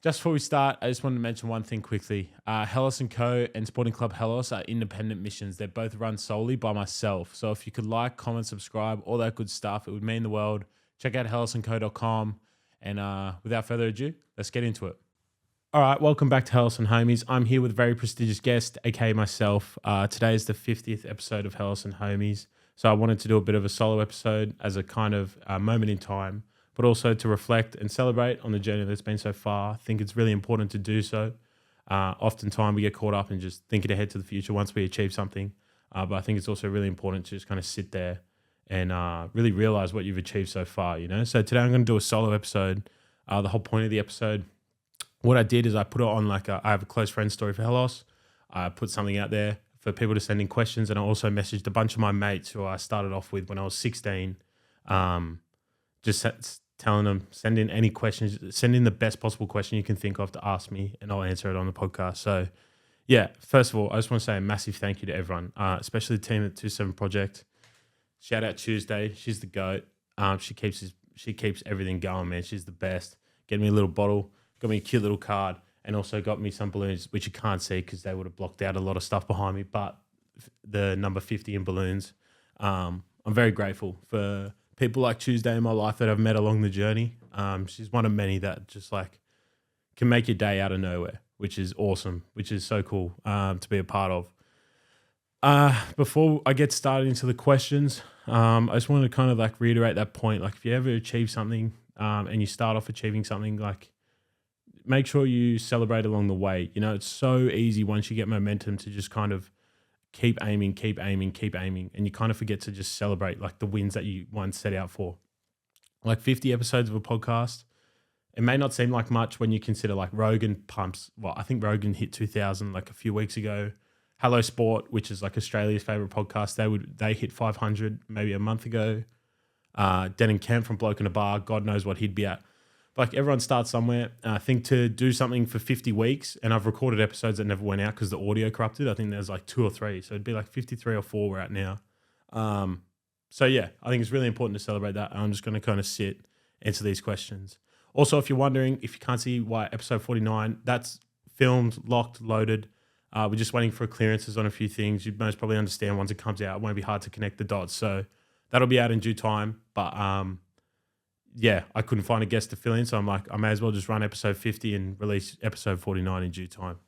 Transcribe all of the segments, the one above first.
Just before we start, I just wanted to mention one thing quickly. Hellas & Co. and Sporting Club Hellas are independent missions. They're both run solely by myself. So if you could like, comment, subscribe, all that good stuff, it would mean the world. Check out hellasandco.com. And without further ado, let's get into it. All right, welcome back to Hellas and Homies. I'm here with a very prestigious guest, aka myself. Today is the 50th episode of Hellas and Homies. So I wanted to do a bit of a solo episode as a kind of moment in time, but also to reflect and celebrate on the journey that's been so far. I think it's really important to do so. Oftentimes we get caught up in just thinking ahead to the future once we achieve something. But I think it's also really important to just kind of sit there and really realize what you've achieved so far, you know? So today I'm going to do a solo episode. The whole point of the episode, what I did is I put it on I have a close friend story for Hellas. I put something out there for people to send in questions, and I also messaged a bunch of my mates who I started off with when I was 16, telling them, send in any questions, send in the best possible question you can think of to ask me, and I'll answer it on the podcast. So yeah, first of all, I just want to say a massive thank you to everyone, especially the team at 27 Project. Shout out Tuesday. She's the GOAT. She keeps everything going, man. She's the best. Get me a little bottle, got me a cute little card, and also got me some balloons, which you can't see because they would have blocked out a lot of stuff behind me, but the number 50 in balloons. I'm very grateful for people like Tuesday in my life that I've met along the journey. She's one of many that just can make your day out of nowhere, which is awesome, which is so cool to be a part of. Before I get started into the questions, I just want to kind of reiterate that point. If you ever achieve something and you start off achieving something, make sure you celebrate along the way. You know, it's so easy once you get momentum to just kind of keep aiming, and you kind of forget to just celebrate the wins that you once set out for. 50 episodes of a podcast, it may not seem like much when you consider Rogan pumps. Well, I think Rogan hit 2,000 a few weeks ago. Hello Sport, which is Australia's favorite podcast, they hit 500 maybe a month ago. Denton Kemp from Bloke in a Bar, God knows what he'd be at. Everyone starts somewhere. I think to do something for 50 weeks, and I've recorded episodes that never went out because the audio corrupted. I think there's 2 or 3. So it'd be 53 or 4 we're at now. So yeah, I think it's really important to celebrate that. I'm just going to kind of answer these questions. Also, if you're wondering, if you can't see why episode 49, that's filmed, locked, loaded. We're just waiting for clearances on a few things. You most probably understand once it comes out. It won't be hard to connect the dots. So that'll be out in due time. But yeah, I couldn't find a guest to fill in, so I'm I may as well just run episode 50 and release episode 49 in due time.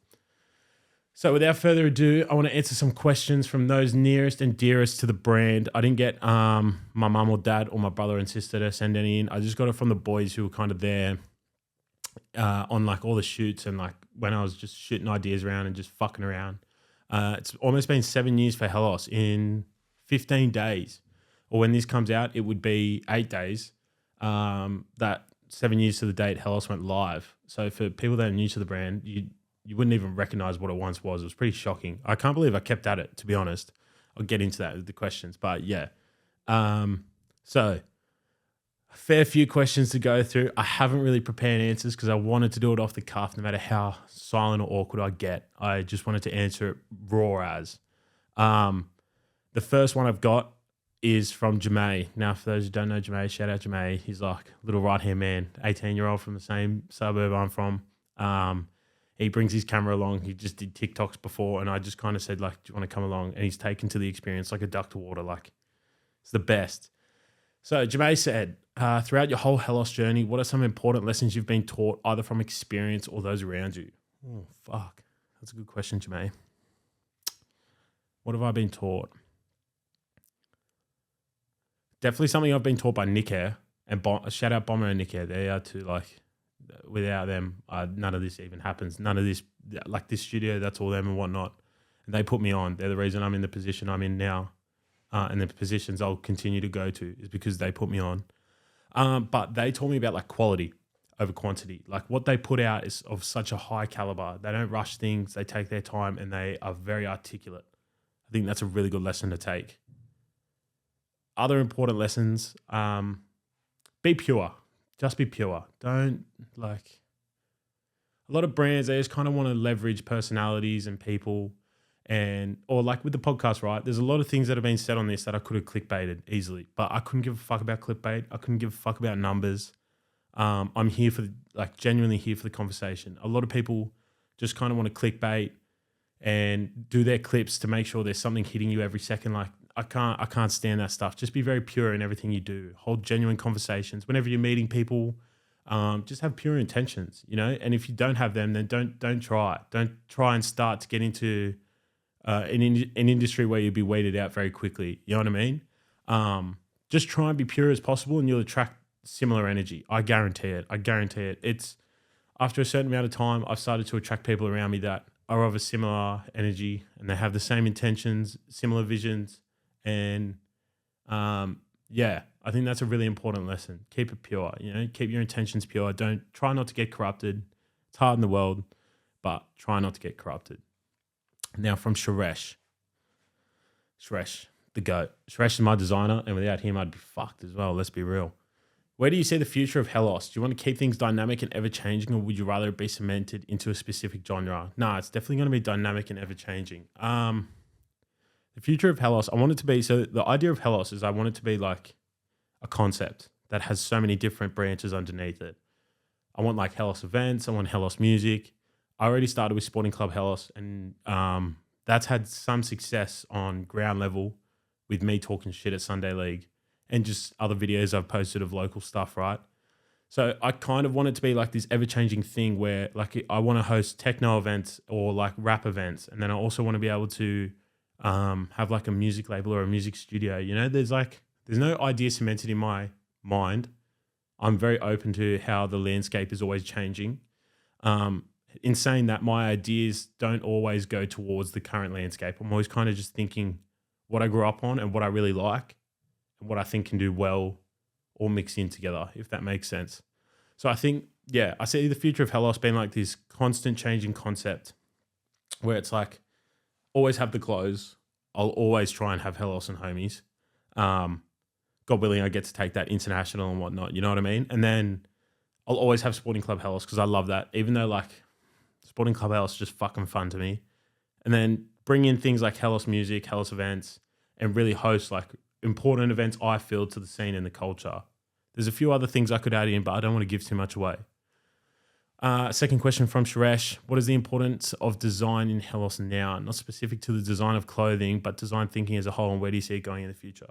So without further ado, I want to answer some questions from those nearest and dearest to the brand. I didn't get my mum or dad or my brother and sister to send any in. I just got it from the boys who were kind of there on all the shoots and when I was just shooting ideas around and just fucking around. It's almost been 7 years for Hellas in 15 days. Or when this comes out, it would be 8 days. That 7 years to the date Hellas went live. So for people that are new to the brand, you wouldn't even recognize what it once was. It was pretty shocking. I can't believe I kept at it, to be honest. I'll get into that with the questions, but yeah. So a fair few questions to go through. I haven't really prepared answers because I wanted to do it off the cuff, no matter how silent or awkward I get. I just wanted to answer it raw as. The first one I've got is from Jemay. Now, for those who don't know Jemay, shout out Jemay. He's little right-hand man, 18-year-old from the same suburb I'm from. He brings his camera along. He just did TikToks before, and I just kind of said, do you want to come along? And he's taken to the experience like a duck to water. It's the best. So Jemay said, throughout your whole Hellas journey, what are some important lessons you've been taught, either from experience or those around you? Oh, fuck. That's a good question, Jemay. What have I been taught? Definitely something I've been taught by Nick Air, and shout out Bomber and Nick Air. They are two, without them, none of this even happens. None of this, this studio, that's all them and whatnot. And they put me on. They're the reason I'm in the position I'm in now. And the positions I'll continue to go to is because they put me on. But they taught me about quality over quantity. What they put out is of such a high caliber. They don't rush things. They take their time and they are very articulate. I think that's a really good lesson to take. Other important lessons, be pure. Just be pure. Don't a lot of brands, they just kind of want to leverage personalities and people or with the podcast, right? There's a lot of things that have been said on this that I could have clickbaited easily, but I couldn't give a fuck about clickbait. I couldn't give a fuck about numbers. I'm here for genuinely here for the conversation. A lot of people just kind of want to clickbait and do their clips to make sure there's something hitting you every second. Like I can't stand that stuff. Just be very pure in everything you do. Hold genuine conversations. Whenever you're meeting people, just have pure intentions, And if you don't have them, then don't try it. Don't try and start to get into an industry where you'll be weeded out very quickly. You know what I mean? Just try and be pure as possible, and you'll attract similar energy. I guarantee it. It's after a certain amount of time, I've started to attract people around me that are of a similar energy, and they have the same intentions, similar visions, and I think that's a really important lesson. Keep it pure. Keep your intentions pure. Don't try not to get corrupted. It's hard in the world, but try not to get corrupted. Now from Suresh, the GOAT. Suresh is my designer, and without him, I'd be fucked as well. Let's be real. Where do you see the future of Hellos? Do you want to keep things dynamic and ever-changing, or would you rather it be cemented into a specific genre? No, it's definitely going to be dynamic and ever-changing. The future of Hellos, I want it to be, so the idea of Hellos is I want it to be like a concept that has so many different branches underneath it. I want like Hellos events, I want Hellos music. I already started with Sporting Club Hellos, and that's had some success on ground level with me talking shit at Sunday League and just other videos I've posted of local stuff, right? So I kind of want it to be like this ever-changing thing where like I want to host techno events or like rap events, and then I also want to be able to have like a music label or a music studio. There's no idea cemented in my mind. I'm very open to how the landscape is always changing. In saying that, my ideas don't always go towards the current landscape. I'm always kind of just thinking what I grew up on and what I really like and what I think can do well all mix in together, if that makes sense. So I think, I see the future of Hellos being like this constant changing concept where it's like always have the clothes. I'll always try and have Hellos and homies. God willing, I get to take that international and whatnot, you know what I mean? And then I'll always have Sporting Club Hellos because I love that, even though like Sporting Club Hellos is just fucking fun to me. And then bring in things like Hellos music, Hellos events, and really host like important events I feel to the scene and the culture. There's a few other things I could add in, but I don't want to give too much away. Second question from Suresh. What is the importance of design in Hellos now? Not specific to the design of clothing, but design thinking as a whole, and where do you see it going in the future?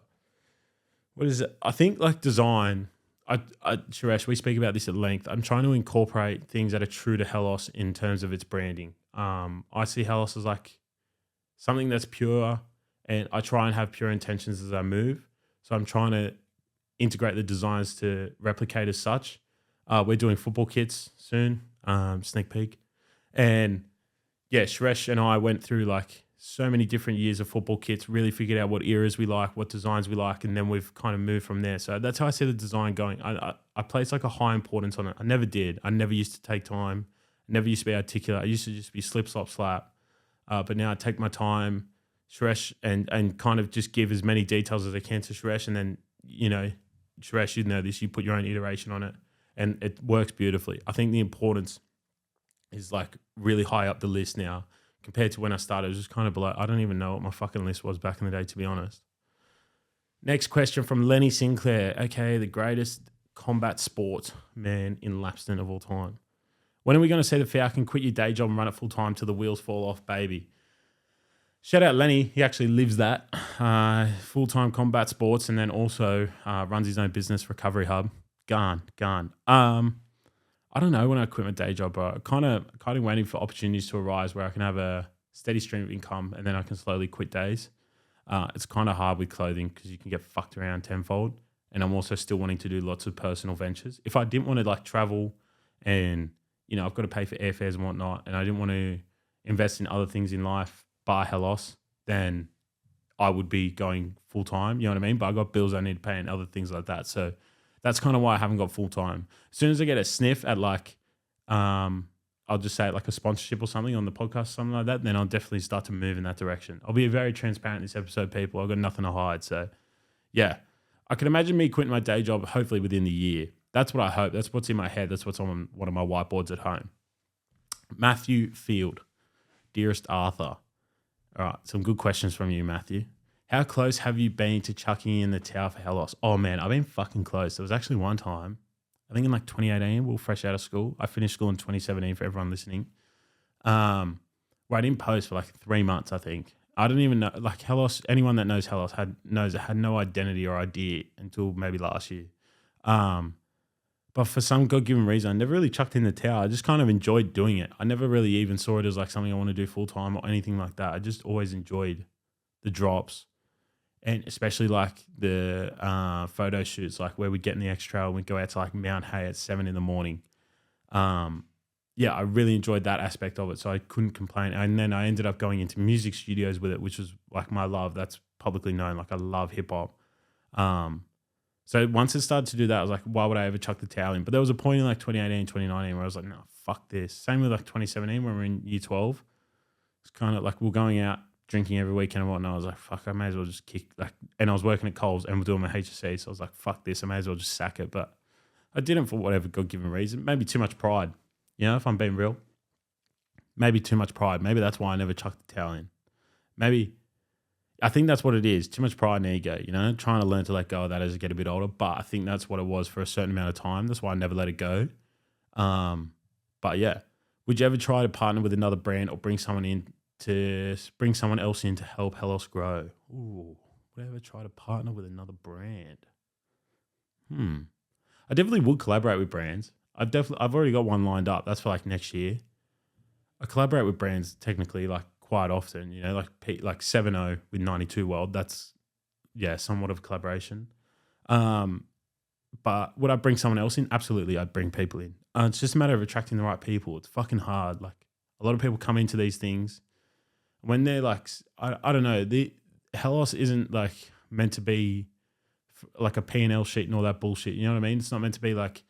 What is it? I think like design, Suresh, we speak about this at length. I'm trying to incorporate things that are true to Hellos in terms of its branding. I see Hellos as like something that's pure, and I try and have pure intentions as I move. So I'm trying to integrate the designs to replicate as such. We're doing football kits soon, sneak peek. And Suresh and I went through like so many different years of football kits, really figured out what eras we like, what designs we like, and then we've kind of moved from there. So that's how I see the design going. I place like a high importance on it. I never did. I never used to take time. I never used to be articulate. I used to just be slip, slop, slap. But now I take my time, Suresh, and kind of just give as many details as I can to Suresh. And then, Suresh, you know this, you put your own iteration on it, and it works beautifully. I think the importance is like really high up the list now. Compared to when I started, it was just kind of below. I don't even know what my fucking list was back in the day, to be honest. Next question from Lenny Sinclair. Okay, the greatest combat sport man in Lapston of all time. When are we going to see the Falcon quit your day job and run it full time till the wheels fall off, baby? Shout out Lenny. He actually lives that. Full-time combat sports, and then also runs his own business, Recovery Hub. Gone. I don't know when I quit my day job, bro. Kind of waiting for opportunities to arise where I can have a steady stream of income, and then I can slowly quit days. It's kind of hard with clothing because you can get fucked around tenfold. And I'm also still wanting to do lots of personal ventures. If I didn't want to like travel and, I've got to pay for airfares and whatnot, and I didn't want to invest in other things in life, bar Hellos, then I would be going full time. You know what I mean? But I got bills I need to pay and other things like that. So that's kind of why I haven't got full time. As soon as I get a sniff at like, I'll just say like a sponsorship or something on the podcast, something like that, then I'll definitely start to move in that direction. I'll be very transparent in this episode, people. I've got nothing to hide. So yeah, I can imagine me quitting my day job hopefully within the year. That's what I hope. That's what's in my head. That's what's on one of my whiteboards at home. Matthew Field, dearest Arthur. All right, some good questions from you, Matthew. How close have you been to chucking in the towel for Hellos? Oh, man, I've been fucking close. There was actually one time I think in like 2018, we were fresh out of school. I finished school in 2017 for everyone listening. Where I didn't post for like 3 months, I think. I didn't even know, like Hellos, anyone that knows Hellos knows it had no identity or idea until maybe last year. But for some God-given reason, I never really chucked in the towel. I just kind of enjoyed doing it. I never really even saw it as like something I want to do full-time or anything like that. I just always enjoyed the drops, and especially like the photo shoots, like where we'd get in the X Trail and we'd go out to like Mount Hay at 7 a.m. Yeah, I really enjoyed that aspect of it, so I couldn't complain. And then I ended up going into music studios with it, which was like my love. That's publicly known. Like I love hip hop. So once it started to do that, I was like, why would I ever chuck the towel in? But there was a point in like 2018, 2019 where I was like, no, fuck this. Same with like 2017 when we were in year 12. It's kind of like we're going out drinking every weekend and whatnot. I was like, fuck, I may as well just kick like, and I was working at Coles and doing my HSC. So I was like, fuck this. I may as well just sack it. But I didn't for whatever God-given reason. Maybe too much pride. You know, if I'm being real, maybe too much pride. Maybe that's why I never chucked the towel in. Maybe I think that's what it is. Too much pride and ego, you know, trying to learn to let go of that as I get a bit older. But I think that's what it was for a certain amount of time. That's why I never let it go. But yeah, would you ever try to partner with another brand or bring someone else in to help Hellos grow? Ooh, would I ever try to partner with another brand? I definitely would collaborate with brands. I've already got one lined up. That's for like next year. I collaborate with brands technically like quite often, you know, like 70 with 92 World. That's somewhat of a collaboration. But would I bring someone else in? Absolutely, I'd bring people in. It's just a matter of attracting the right people. It's fucking hard. Like a lot of people come into these things when they're like, I don't know, the Hellos isn't like meant to be like a P&L sheet and all that bullshit. You know what I mean? It's not meant to be like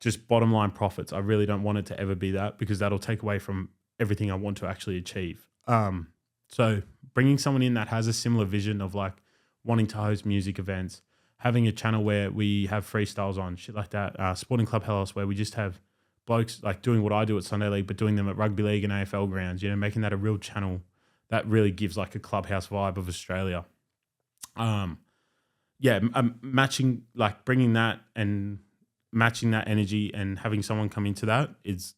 just bottom line profits. I really don't want it to ever be that, because that'll take away from everything I want to actually achieve. So bringing someone in that has a similar vision of like wanting to host music events, having a channel where we have freestyles on, shit like that, Sporting Club Hellos, where we just have blokes like doing what I do at Sunday League, but doing them at rugby league and AFL grounds, you know, making that a real channel that really gives like a clubhouse vibe of Australia. Matching, like bringing that and matching that energy and having someone come into that is,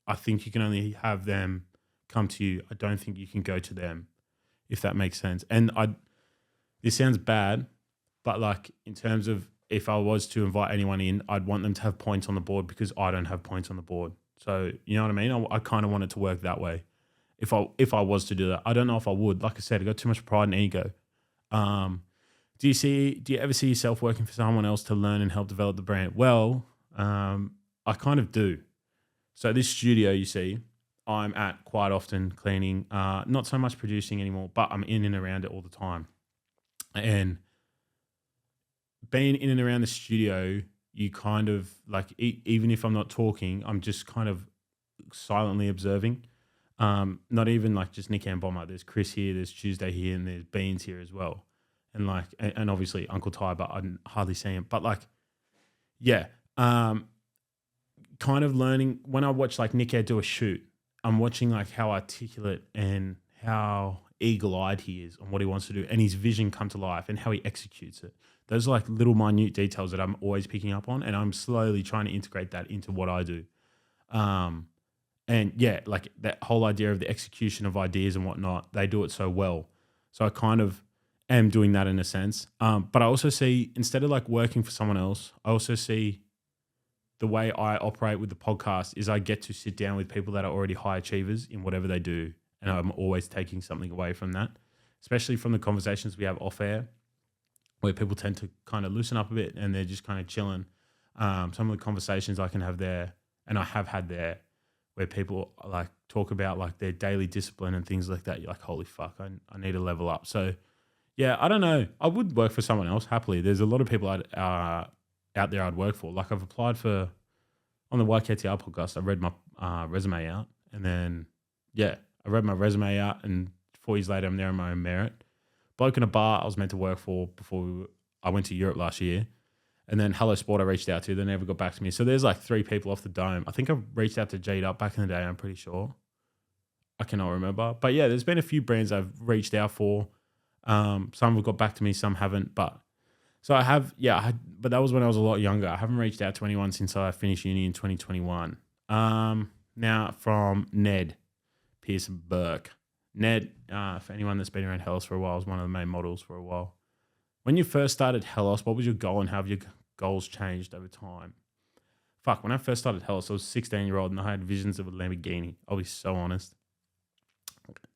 I think you can only have them come to you. I don't think you can go to them, if that makes sense. And this sounds bad, but like in terms of if I was to invite anyone in, I'd want them to have points on the board because I don't have points on the board. So you know what I mean? I kind of want it to work that way. If I was to do that, I don't know if I would. Like I said, I got too much pride and ego. Do you ever see yourself working for someone else to learn and help develop the brand? Well, I kind of do. So this studio, you see, I'm at quite often cleaning, not so much producing anymore, but I'm in and around it all the time. And being in and around the studio, you kind of like, even if I'm not talking, I'm just kind of silently observing. Not even like just Nick and Bomber. There's Chris here, there's Tuesday here, and there's Beans here as well. And like, and obviously Uncle Ty, but I hardly see him. But like, yeah, kind of learning when I watch like Nick do a shoot, I'm watching like how articulate and how eagle-eyed he is on what he wants to do, and his vision come to life and how he executes it. Those are like little minute details that I'm always picking up on, and I'm slowly trying to integrate that into what I do. And yeah, like that whole idea of the execution of ideas and whatnot, they do it so well. So I kind of am doing that in a sense. But I also see, instead of like working for someone else, I also see the way I operate with the podcast is I get to sit down with people that are already high achievers in whatever they do. And I'm always taking something away from that, especially from the conversations we have off air, where people tend to kind of loosen up a bit and they're just kind of chilling. Some of the conversations I can have there, and I have had there, where people like talk about like their daily discipline and things like that. You're like, holy fuck, I need to level up. So yeah, I don't know. I would work for someone else happily. There's a lot of people out there I'd work for. Like I've applied for, on the YKTR podcast, I read my resume out, and then I read my resume out, and 4 years later I'm there on my own merit. Bloke in a bar I was meant to work for before I went to Europe last year. And then Hello Sport I reached out to, they never got back to me. So there's like 3 people off the dome. I think I reached out to Jade Up back in the day, I'm pretty sure. I cannot remember. But yeah, there's been a few brands I've reached out for. Some have got back to me, some haven't. But So I have, yeah, but that was when I was a lot younger. I haven't reached out to anyone since I finished uni in 2021. Now from Ned Pearson Burke. Ned, for anyone that's been around Hellas for a while, was one of the main models for a while. When you first started Hellas, what was your goal and how have your goals changed over time? Fuck, when I first started Hellas, I was a 16-year-old and I had visions of a Lamborghini. I'll be so honest.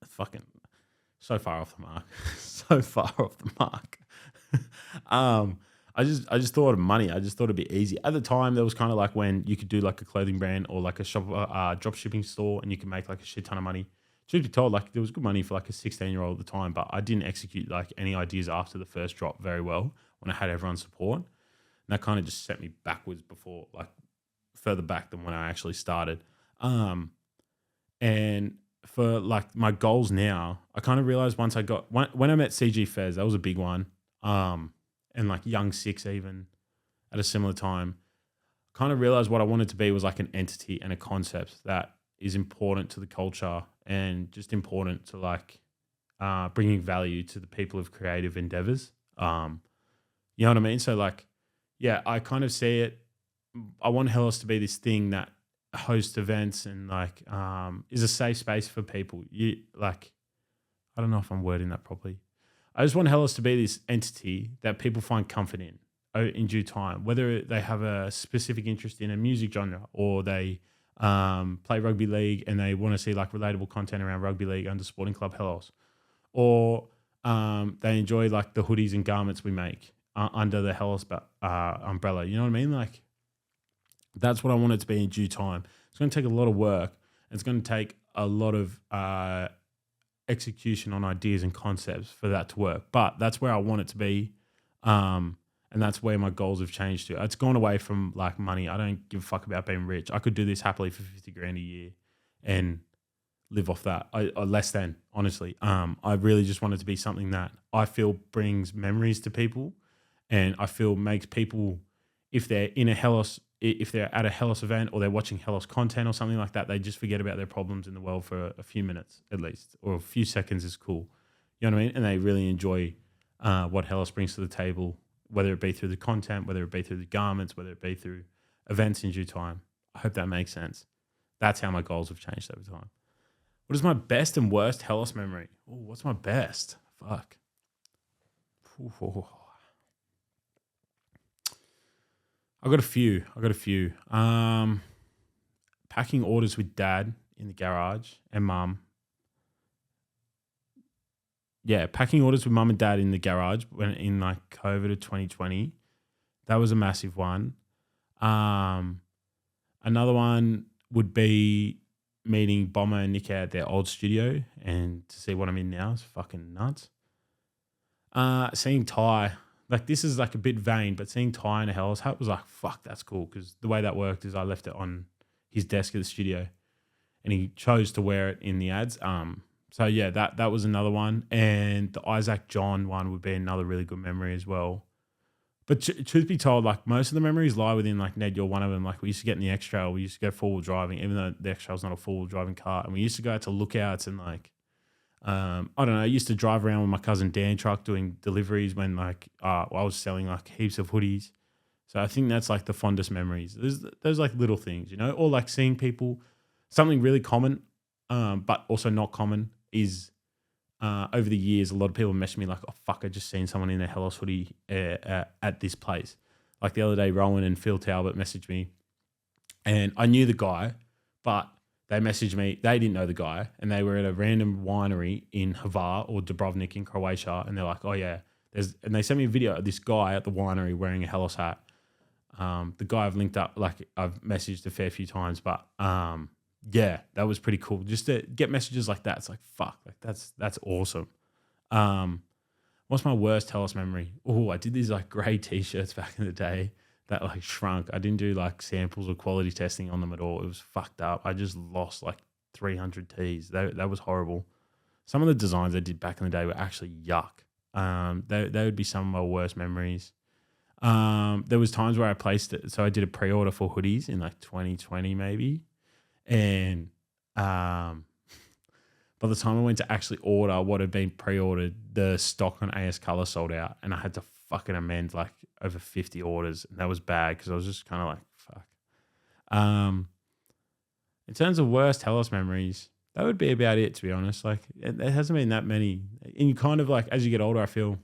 Fucking so far off the mark. So far off the mark. I just thought of money. I just thought it'd be easy. At the time, there was kind of like when you could do like a clothing brand or like a shop, drop shipping store, and you can make like a shit ton of money. Truth be told, like there was good money for like a 16-year-old at the time, but I didn't execute like any ideas after the first drop very well when I had everyone's support. And that kind of just set me backwards before, like further back than when I actually started. And for like my goals now, I kind of realized once I got when I met CG Fez, that was a big one. And like Young Six even at a similar time, kind of realized what I wanted to be was like an entity and a concept that is important to the culture and just important to like bringing value to the people of creative endeavors. You know what I mean? So like, yeah, I kind of see it. I want Hellas to be this thing that hosts events and like is a safe space for people. You like, I don't know if I'm wording that properly. I just want Hellas to be this entity that people find comfort in due time, whether they have a specific interest in a music genre or they play rugby league and they want to see like relatable content around rugby league under Sporting Club Hellas, or they enjoy like the hoodies and garments we make under the Hellas umbrella. You know what I mean? Like that's what I want it to be in due time. It's going to take a lot of work. And it's going to take a lot of execution on ideas and concepts for that to work. But that's where I want it to be. And that's where my goals have changed to. It's gone away from like money. I don't give a fuck about being rich. I could do this happily for 50 grand a year and live off that. Or less than, honestly. I really just want it to be something that I feel brings memories to people and I feel makes people, if they're at a Hellas event or they're watching Hellas content or something like that, they just forget about their problems in the world for a few minutes at least, or a few seconds is cool. You know what I mean? And they really enjoy what Hellas brings to the table, whether it be through the content, whether it be through the garments, whether it be through events in due time. I hope that makes sense. That's how my goals have changed over time. What is my best and worst Hellas memory? Oh, what's my best? Fuck. Ooh. I got a few. Packing orders with dad in the garage and mum. Yeah, packing orders with mum and dad in the garage when in like COVID of 2020. That was a massive one. Another one would be meeting Bomber and Nick at their old studio and to see what I'm in now is fucking nuts. Seeing Ty. Like this is like a bit vain, but seeing Ty in a Hellas hat was like, fuck, that's cool. Because the way that worked is I left it on his desk at the studio and he chose to wear it in the ads. So yeah, that was another one. And the Isaac John one would be another really good memory as well. But truth be told, like most of the memories lie within like Ned, you're one of them. Like we used to get in the X-Trail, we used to go four-wheel driving, even though the X-Trail's not a four-wheel driving car. And we used to go out to lookouts and like, I don't know. I used to drive around with my cousin Dan truck doing deliveries when like I was selling like heaps of hoodies. So I think that's like the fondest memories. There's like little things, you know, or like seeing people. Something really common, but also not common is over the years a lot of people message me like, oh fuck, I just seen someone in a Hellas hoodie at this place. Like the other day, Rowan and Phil Talbot messaged me, and I knew the guy, but they messaged me. They didn't know the guy, and they were at a random winery in Hvar or Dubrovnik in Croatia, and they're like, "Oh yeah," and they sent me a video of this guy at the winery wearing a Hellas hat. The guy I've linked up, like I've messaged a fair few times, but yeah, that was pretty cool. Just to get messages like that, it's like fuck, like that's awesome. What's my worst Hellas memory? Oh, I did these like grey t-shirts back in the day that like shrunk. I didn't do like samples or quality testing on them at all. It was fucked up. I just lost like 300 tees. That was horrible. Some of the designs I did back in the day were actually yuck. They would be some of my worst memories. There was times where I placed it. So I did a pre-order for hoodies in like 2020 maybe. And by the time I went to actually order what had been pre-ordered, the stock on AS Color sold out and I had to fucking amend like over 50 orders. And that was bad because I was just kind of like, fuck. In terms of worst Hellas memories, that would be about it, to be honest. Like, it hasn't been that many. And you kind of like, as you get older, I feel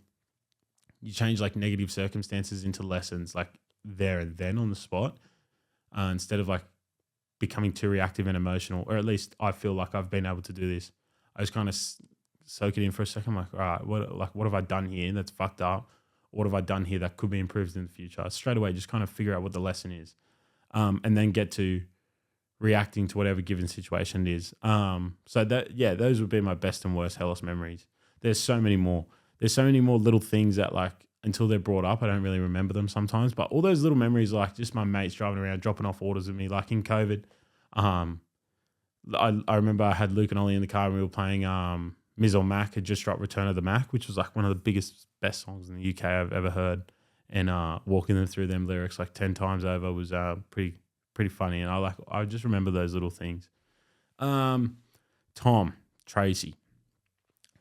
you change like negative circumstances into lessons, like there and then on the spot, instead of like becoming too reactive and emotional. Or at least I feel like I've been able to do this. I just kind of soak it in for a second. I'm like, all right, what have I done here that's fucked up? What have I done here that could be improved in the future? Straight away, just kind of figure out what the lesson is, and then get to reacting to whatever given situation it is. So those would be my best and worst Hellas memories. There's so many more. There's so many more little things that like until they're brought up, I don't really remember them sometimes. But all those little memories, like just my mates driving around, dropping off orders with me, like in COVID. I remember I had Luke and Ollie in the car and we were playing Miz or Mac had just dropped Return of the Mac, which was like one of the biggest, best songs in the UK I've ever heard. And walking them through them lyrics like 10 times over was pretty funny. And I just remember those little things. Tom, Tracy.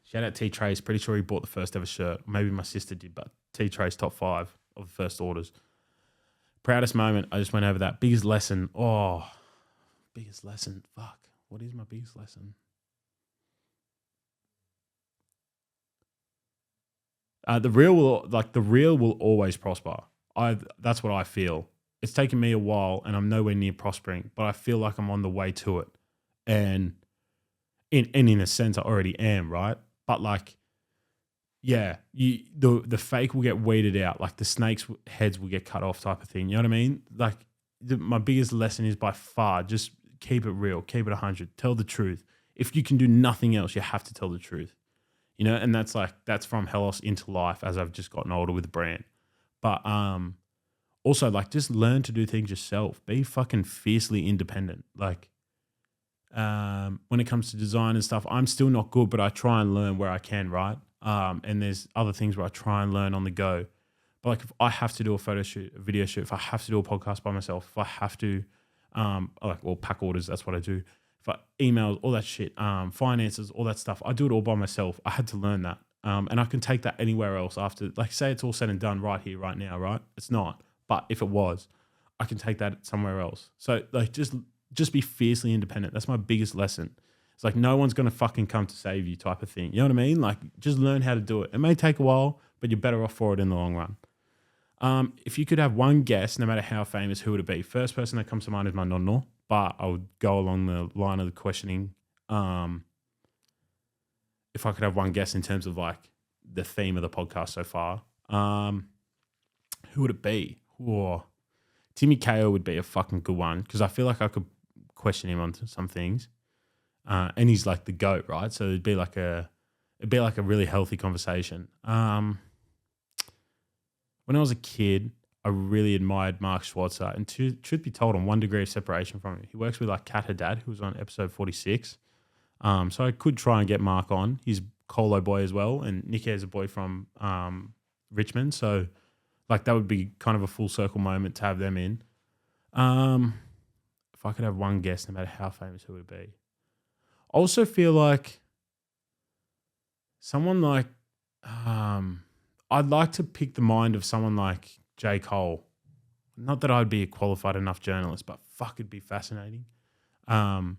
Shout out T Trace. Pretty sure he bought the first ever shirt. Maybe my sister did, but T Trace top 5 of the first orders. Proudest moment. I just went over that. Biggest lesson. Oh, biggest lesson. Fuck. What is my biggest lesson? The real will always prosper. That's what I feel. It's taken me a while and I'm nowhere near prospering, but I feel like I'm on the way to it. And in a sense I already am, right? But like, yeah, the fake will get weeded out. Like the snake's heads will get cut off type of thing. You know what I mean? Like my biggest lesson is by far, just keep it real, keep it 100, tell the truth. If you can do nothing else, you have to tell the truth. You know, and that's from Hellas into life as I've just gotten older with the brand. But also like just learn to do things yourself. Be fucking fiercely independent. Like when it comes to design and stuff, I'm still not good, but I try and learn where I can, right? And there's other things where I try and learn on the go. But like if I have to do a photo shoot, a video shoot, if I have to do a podcast by myself, if I have to pack orders, that's what I do. If emails, all that shit, finances, all that stuff, I do it all by myself. I had to learn that. And I can take that anywhere else after, like say it's all said and done right here, right now, right? It's not. But if it was, I can take that somewhere else. So like just be fiercely independent. That's my biggest lesson. It's like no one's going to fucking come to save you type of thing. You know what I mean? Like just learn how to do it. It may take a while, but you're better off for it in the long run. If you could have one guest, no matter how famous, who would it be? First person that comes to mind is my nonno, but I would go along the line of the questioning. If I could have one guest in terms of like the theme of the podcast so far, who would it be? Whoa. Timmy KO would be a fucking good one because I feel like I could question him on some things. And he's like the GOAT, right? So it'd be like a really healthy conversation. When I was a kid, I really admired Mark Schwarzer. And truth be told, I'm 1 degree of separation from him. He works with like Kat Haddad, who was on episode 46. So I could try and get Mark on. He's Colo boy as well. And Nicky is a boy from Richmond. So like that would be kind of a full circle moment to have them in. If I could have one guest, no matter how famous, who would it be? I also feel like someone like, I'd like to pick the mind of someone like J. Cole. Not that I'd be a qualified enough journalist, but fuck, it'd be fascinating. And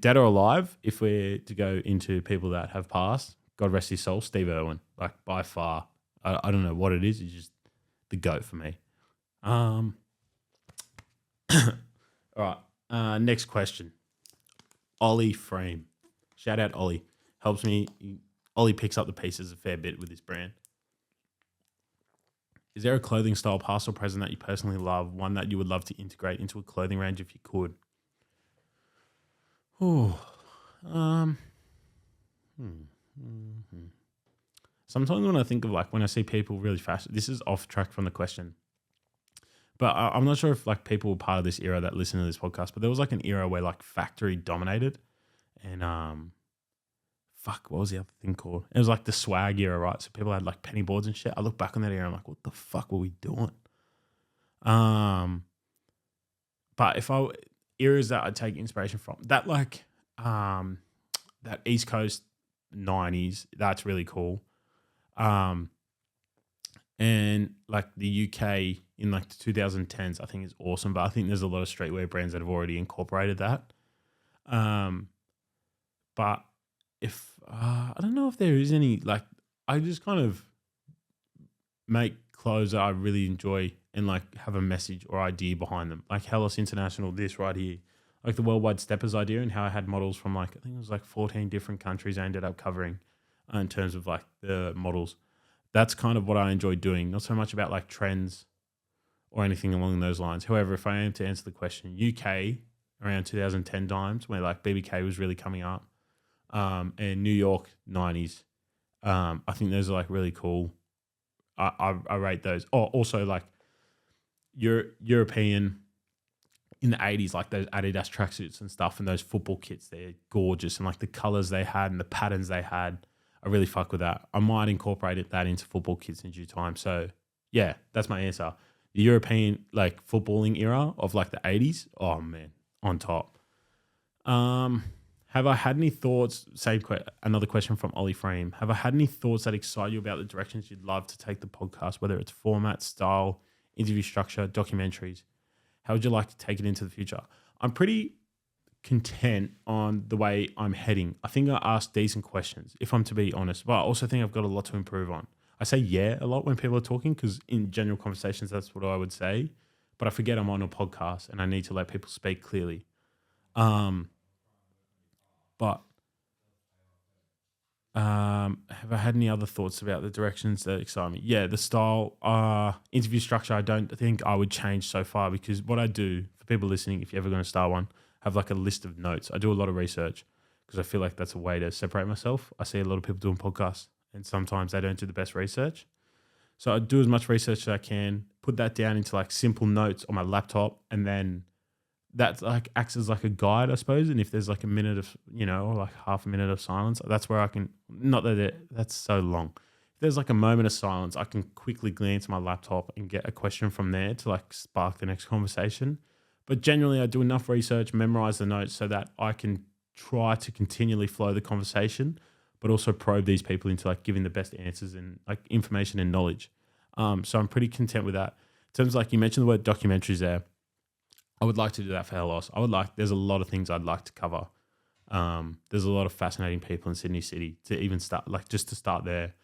dead or alive, if we're to go into people that have passed, God rest his soul, Steve Irwin, like by far. I don't know what it is. He's just the GOAT for me. All right. Next question. Ollie Frame. Shout out Ollie. Helps me. Ollie picks up the pieces a fair bit with his brand. Is there a clothing style, past or present, that you personally love? One that you would love to integrate into a clothing range if you could? Sometimes when I think of like when I see people really fashion, this is off track from the question, but I'm not sure if like people were part of this era that listen to this podcast. But there was like an era where like factory dominated, and what was the other thing called? It was like the swag era, right? So people had like penny boards and shit. I look back on that era, I'm like, what the fuck were we doing? But if eras that I'd take inspiration from, that like that East Coast 90s, that's really cool. And like the UK in like the 2010s, I think is awesome. But I think there's a lot of streetwear brands that have already incorporated that. Um, but if I don't know if there is any, like, I just kind of make clothes that I really enjoy and like have a message or idea behind them. Like Hellas International, this right here, like the Worldwide Steppers idea, and how I had models from like, I think it was like 14 different countries I ended up covering in terms of like the models. That's kind of what I enjoy doing. Not so much about like trends or anything along those lines. However, if I am to answer the question, UK around 2010 times, where like BBK was really coming up, and New York 90s, I think those are like really cool. I rate those. Oh, also like European in the 80s, like those Adidas tracksuits and stuff, and those football kits, they're gorgeous, and like the colors they had and the patterns they had, I really fuck with that. I might incorporate that into football kits in due time. So yeah, that's my answer. The European like footballing era of like the 80s, oh man, on top. Have I had any thoughts? Another question from Ollie Frame. Have I had any thoughts that excite you about the directions you'd love to take the podcast, whether it's format, style, interview structure, documentaries? How would you like to take it into the future? I'm pretty content on the way I'm heading. I think I asked decent questions, if I'm to be honest, but I also think I've got a lot to improve on. I say yeah a lot when people are talking because in general conversations, that's what I would say, but I forget I'm on a podcast and I need to let people speak clearly. But have I had any other thoughts about the directions that excite me? Yeah, the style, interview structure, I don't think I would change so far, because what I do for people listening, if you're ever going to start one, have like a list of notes. I do a lot of research because I feel like that's a way to separate myself. I see a lot of people doing podcasts and sometimes they don't do the best research. So I do as much research as I can, put that down into like simple notes on my laptop, and then that like acts as like a guide, I suppose. And if there's like a minute of, or like half a minute of silence, that's where I can, not that that's so long. If there's like a moment of silence, I can quickly glance at my laptop and get a question from there to like spark the next conversation. But generally I do enough research, memorize the notes so that I can try to continually flow the conversation, but also probe these people into like giving the best answers and like information and knowledge. So I'm pretty content with that. In terms of like you mentioned the word documentaries there, I would like to do that for Hellos. There's a lot of things I'd like to cover. There's a lot of fascinating people in Sydney City to even start, like just to start there.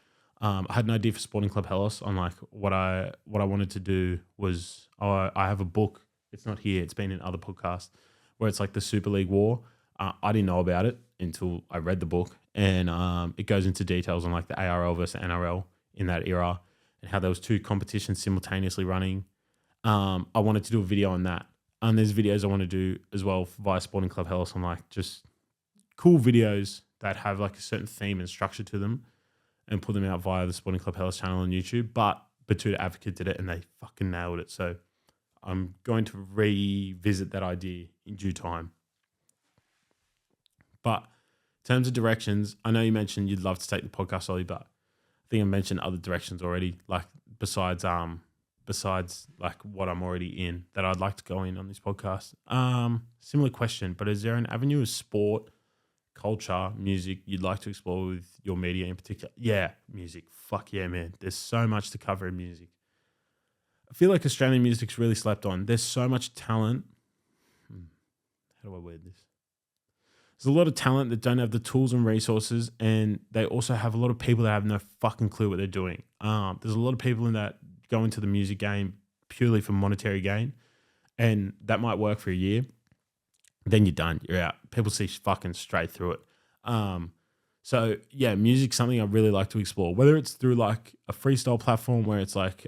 I had an idea for Sporting Club Hellos on like what I wanted to do was, I have a book. It's not here. It's been in other podcasts where it's like the Super League War. I didn't know about it until I read the book, and it goes into details on like the ARL versus NRL in that era and how there was two competitions simultaneously running. I wanted to do a video on that. And there's videos I want to do as well via Sporting Club Hellas on like just cool videos that have like a certain theme and structure to them, and put them out via the Sporting Club Hellas channel on YouTube. But Batuta Advocate did it and they fucking nailed it. So I'm going to revisit that idea in due time. But in terms of directions, I know you mentioned you'd love to take the podcast, Ollie, but I think I mentioned other directions already, like besides like what I'm already in that I'd like to go in on this podcast. Similar question, but is there an avenue of sport, culture, music you'd like to explore with your media in particular? Yeah, music. Fuck yeah, man. There's so much to cover in music. I feel like Australian music's really slept on. There's so much talent. How do I word this? There's a lot of talent that don't have the tools and resources, and they also have a lot of people that have no fucking clue what they're doing. There's a lot of people in that go into the music game purely for monetary gain, and that might work for a year. Then you're done. You're out. People see fucking straight through it. So yeah, music's something I really like to explore, whether it's through like a freestyle platform where it's like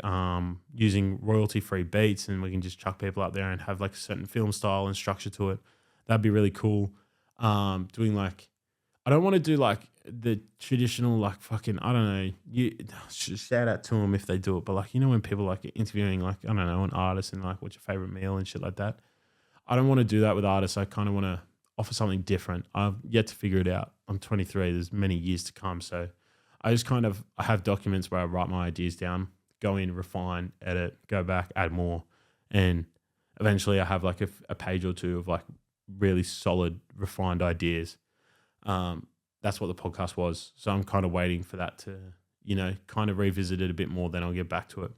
using royalty-free beats and we can just chuck people up there and have like a certain film style and structure to it. That'd be really cool. Doing like, I don't want to do like the traditional like fucking, I don't know, you shout out to them if they do it, but like, when people like interviewing like, I don't know, an artist and like what's your favorite meal and shit like that. I don't want to do that with artists. I kind of want to offer something different. I've yet to figure it out. I'm 23. There's many years to come. So I have documents where I write my ideas down, go in, refine, edit, go back, add more. And eventually I have like a page or two of like really solid, refined ideas. That's what the podcast was. So I'm kind of waiting for that to, kind of revisit it a bit more, then I'll get back to it.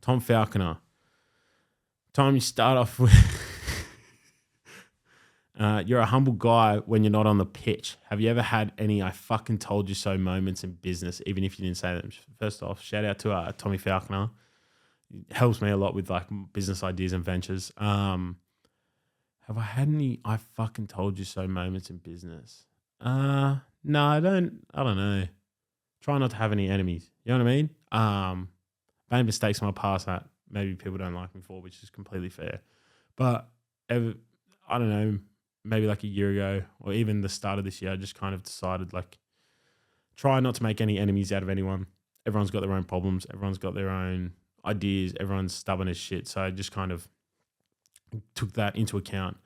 Tom Falconer. Tom, you start off with you're a humble guy when you're not on the pitch. Have you ever had any I fucking told you so moments in business, even if you didn't say them? First off, shout out to Tommy Falconer. It helps me a lot with like business ideas and ventures. Have I had any I fucking told you so moments in business? No, I don't know. Try not to have any enemies. You know what I mean? Made mistakes in my past that maybe people don't like me for, which is completely fair. But I don't know, maybe like a year ago or even the start of this year, I just kind of decided like try not to make any enemies out of anyone. Everyone's got their own problems. Everyone's got their own ideas. Everyone's stubborn as shit. So I just kind of took that into account.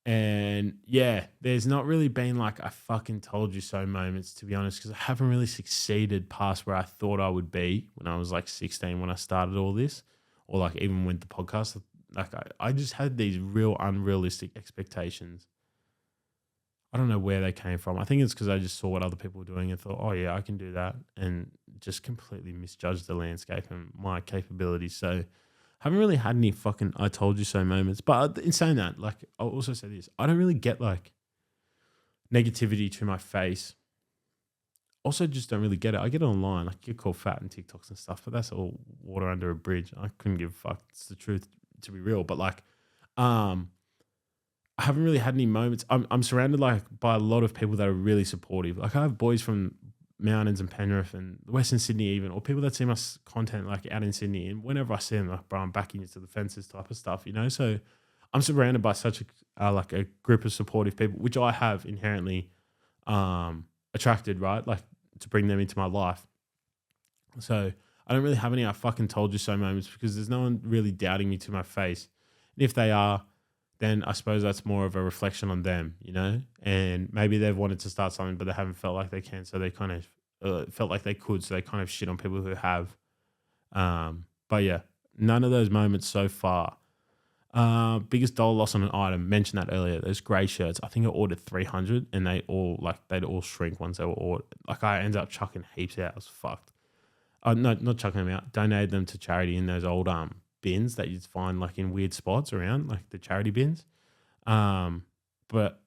And yeah, there's not really been like I fucking told you so moments, to be honest, because I haven't really succeeded past where I thought I would be when I was like 16 when I started all this, or like even with the podcast. Like I just had these real unrealistic expectations. I don't know where they came from. I think it's because I just saw what other people were doing and thought, oh yeah, I can do that, and just completely misjudged the landscape and my capabilities. So haven't really had any fucking I told you so moments. But in saying that, like I'll also say this, I don't really get like negativity to my face. Also just don't really get it. I get it online. I get called fat and TikToks and stuff, but that's all water under a bridge. I couldn't give a fuck. It's the truth, to be real. But like, I haven't really had any moments. I'm surrounded like by a lot of people that are really supportive. Like I have boys from Mountains and Penrith and Western Sydney even, or people that see my content like out in Sydney, and whenever I see them, like, bro, I'm backing you to the fences type of stuff, So I'm surrounded by such a group of supportive people, which I have inherently attracted, right? Like to bring them into my life. So I don't really have any I fucking told you so moments because there's no one really doubting me to my face. And if they are, then I suppose that's more of a reflection on them, and maybe they've wanted to start something, but they haven't felt like they can. So they kind of felt like they could. So they kind of shit on people who have. But yeah, none of those moments so far. Biggest dollar loss on an item, mentioned that earlier. Those grey shirts, I think I ordered 300 and they'd all shrink once they were ordered. Like I ended up chucking heaps out. I was fucked. No, not chucking them out. Donated them to charity in those old bins that you'd find like in weird spots around, like the charity bins. But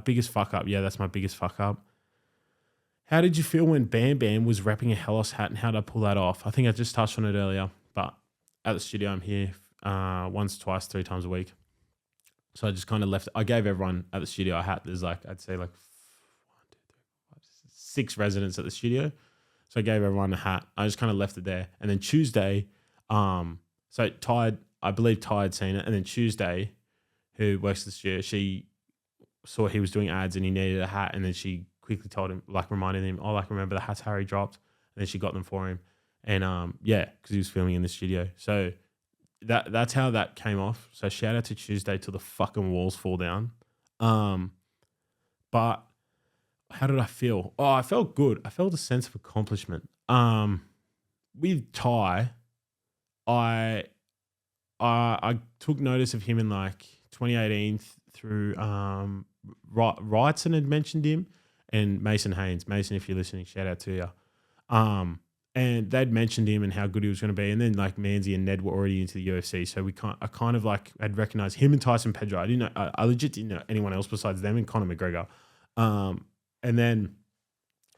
biggest fuck up. Yeah, that's my biggest fuck up. How did you feel when Bam Bam was repping a Hellos hat, and how did I pull that off? I think I just touched on it earlier, but at the studio I'm here once, twice, 3 times a week. So I just kind of left. I gave everyone at the studio a hat. There's like, I'd say like 1, 2, 3, 4, 5, 6 residents at the studio. So I gave everyone a hat. I just kind of left it there. And then Tuesday, so I believe Ty had seen it. And then Tuesday, who works this year, she saw he was doing ads and he needed a hat. And then she quickly told him, like reminded him, oh, like remember the hats Harry dropped? And then she got them for him. And yeah, because he was filming in the studio. So that's how that came off. So shout out to Tuesday till the fucking walls fall down. But how did I feel? Oh, I felt good. I felt a sense of accomplishment. With Ty, I took notice of him in like 2018 through Wrightson had mentioned him, and Mason Haynes. Mason, if you're listening, shout out to you. And they'd mentioned him and how good he was going to be, and then like Manzi and Ned were already into the UFC, so I kind of like had recognized him and Tyson Pedro. I didn't know. I legit didn't know anyone else besides them and Conor McGregor. And then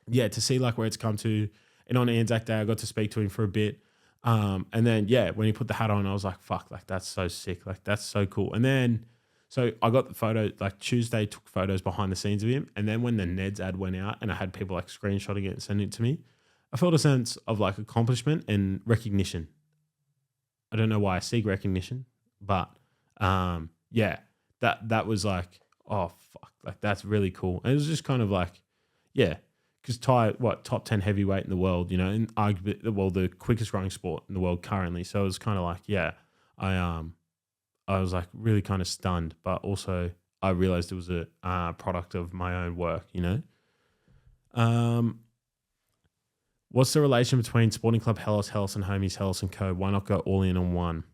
yeah, to see like where it's come to, and on Anzac Day I got to speak to him for a bit. And then yeah, when he put the hat on, I was like, fuck, like that's so sick, like that's so cool. And then so I got the photo, like Tuesday took photos behind the scenes of him, and then when the Ned's ad went out and I had people like screenshotting it and sending it to me, I felt a sense of like accomplishment and recognition. I don't know why I seek recognition, but yeah, that was like, oh fuck, like that's really cool. And it was just kind of like, yeah, because Ty, top 10 heavyweight in the world, and arguably, well, the quickest growing sport in the world currently. So it was kind of like, yeah, I was like really kind of stunned, but also I realized it was a product of my own work, What's the relation between Sporting Club Hellas, and Homies Hellas and Co? Why not go all in on one?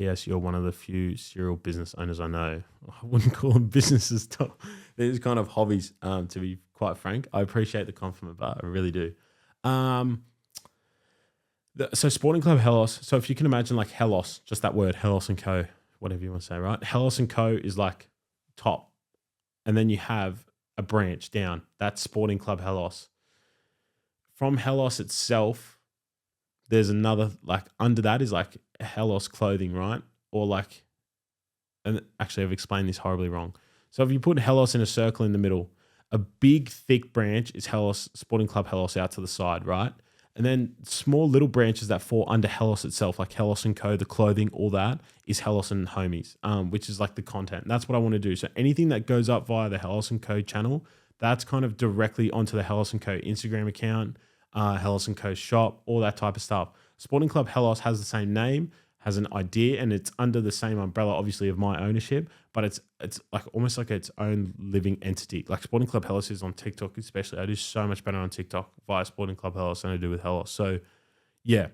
P.S. You're one of the few serial business owners I know. I wouldn't call them businesses. These kind of hobbies, to be quite frank. I appreciate the compliment, but I really do. So Sporting Club Hellos. So if you can imagine like Hellos, just that word, Hellos and Co., whatever you want to say, right? Hellos and Co. is like top. And then you have a branch down. That's Sporting Club Hellos. From Hellos itself, there's another, like under that is like Hellos Clothing, right? Or like, and actually I've explained this horribly wrong. So if you put Hellos in a circle in the middle, a big thick branch is Hellos, Sporting Club Hellos out to the side, right? And then small little branches that fall under Hellos itself, like Hellos and Co., the clothing, all that is Hellos and Homies, which is like the content. And that's what I want to do. So anything that goes up via the Hellos and Co. channel, that's kind of directly onto the Hellos and Co. Instagram account, Hellos and Co. shop, all that type of stuff. Sporting Club Hellos has the same name, has an idea, and it's under the same umbrella, obviously, of my ownership, but it's like almost like its own living entity. Like Sporting Club Hellos is on TikTok, especially. I do so much better on TikTok via Sporting Club Hellos than I do with Hellos. So, yeah,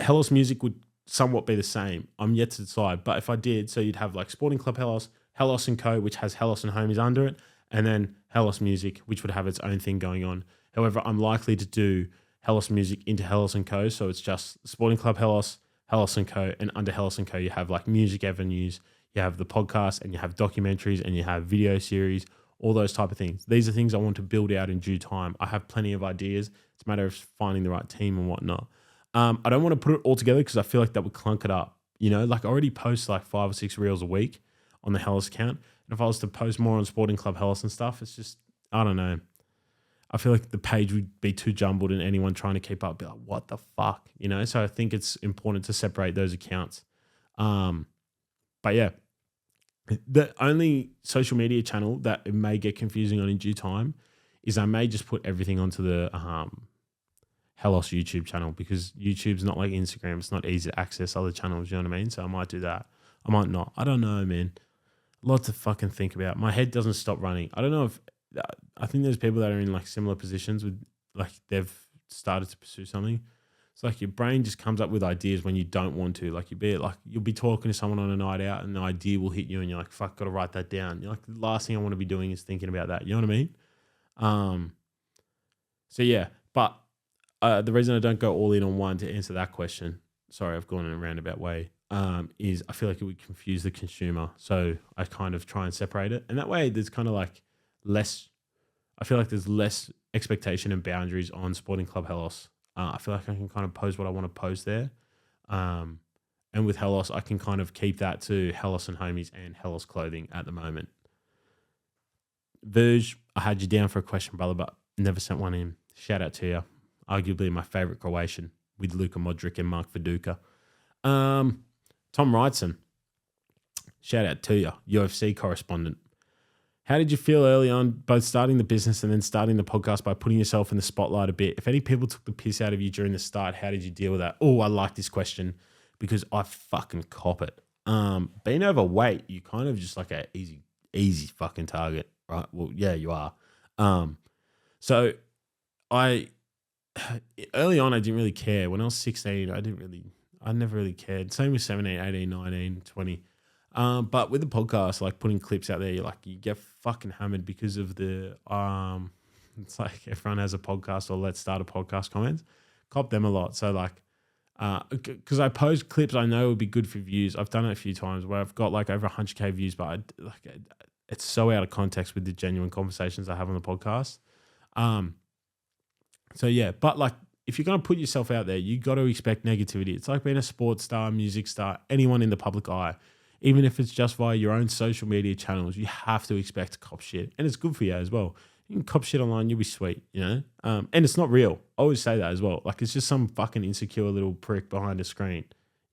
Hellos music would somewhat be the same. I'm yet to decide, but if I did, so you'd have like Sporting Club Hellos, Hellos and Co., which has Hellos and Homies under it, and then Hellos Music, which would have its own thing going on. However, I'm likely to do Hellos Music into Hellos and Co., so it's just Sporting Club Hellos, Hellos and Co., and under Hellos and Co. you have like music avenues, you have the podcast, and you have documentaries, and you have video series, all those type of things. These are things I want to build out in due time. I have plenty of ideas. It's a matter of finding the right team and whatnot. I don't want to put it all together because I feel like that would clunk it up. You know, like I already post like 5 or 6 reels a week on the Hellos account. And if I was to post more on Sporting Club Hellos and stuff, it's just, I don't know. I feel like the page would be too jumbled and anyone trying to keep up would be like, what the fuck? You know, so I think it's important to separate those accounts. But yeah, the only social media channel that it may get confusing on in due time is I may just put everything onto the Hellos YouTube channel because YouTube's not like Instagram. It's not easy to access other channels, you know what I mean? So I might do that. I might not. I don't know, man. Lots to fucking think about. My head doesn't stop running. I don't know if, I think there's people that are in like similar positions with like they've started to pursue something. It's like your brain just comes up with ideas when you don't want to. Like you'll be talking to someone on a night out and an idea will hit you and you're like, fuck, got to write that down. You're like, the last thing I want to be doing is thinking about that. You know what I mean? So yeah, but the reason I don't go all in on one to answer that question, sorry, I've gone in a roundabout way, is I feel like it would confuse the consumer. So I kind of try and separate it. And that way there's kind of like less, I feel like there's less expectation and boundaries on Sporting Club Hellos. I feel like I can kind of post what I want to post there. And with Hellos, I can kind of keep that to Hellos and Homies and Hellos Clothing at the moment. Verge, I had you down for a question, brother, but never sent one in. Shout out to you. Arguably my favorite Croatian with Luka Modric and Mark Viduka. Tom Wrightson, shout out to you, UFC correspondent. How did you feel early on, both starting the business and then starting the podcast by putting yourself in the spotlight a bit? If any people took the piss out of you during the start, how did you deal with that? Oh, I like this question because I fucking cop it. Being overweight, you kind of just like a easy fucking target, right? Well, yeah, you are. So early on, I didn't really care. When I was 16, I never really cared. Same with 17, 18, 19, 20. But with the podcast, like putting clips out there, you get fucking hammered because of the, it's like everyone has a podcast or let's start a podcast comments. Cop them a lot. So like, because I post clips I know would be good for views. I've done it a few times where I've got like over 100K views, but it's so out of context with the genuine conversations I have on the podcast. So yeah, but like if you're going to put yourself out there, you got to expect negativity. It's like being a sports star, music star, anyone in the public eye. Even if it's just via your own social media channels, you have to expect to cop shit. And it's good for you as well. You can cop shit online, you'll be sweet, you know? And it's not real. I always say that as well. Like, it's just some fucking insecure little prick behind a screen,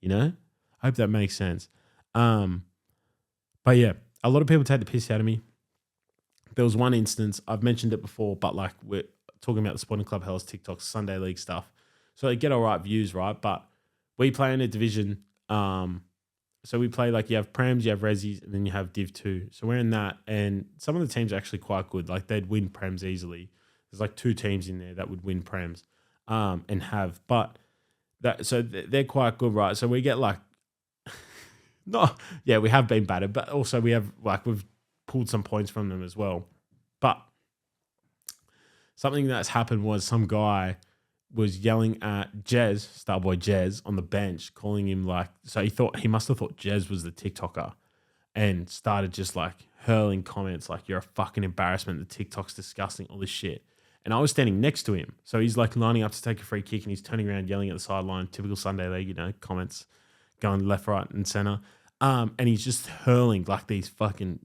you know? I hope that makes sense. But yeah, a lot of people take the piss out of me. There was one instance, I've mentioned it before, but like we're talking about the Sporting Club Hellos TikTok Sunday League stuff. So they get all right views, right? But we play in a division, so we play like you have Prams, you have Resis, and then you have Div 2. So we're in that, and some of the teams are actually quite good. Like they'd win Prams easily. There's like 2 teams in there that would win Prams and have. But that, so they're quite good, right? So we get like No, yeah, we have been battered, but also we've pulled some points from them as well. But something that's happened was some guy was yelling at Jez, Starboy Jez, on the bench, calling him so he must have thought Jez was the TikToker and started just hurling comments like, you're a fucking embarrassment, the TikTok's disgusting, all this shit. And I was standing next to him. So he's lining up to take a free kick and he's turning around yelling at the sideline, typical Sunday league, comments going left, right, and center. And he's just hurling these fucking,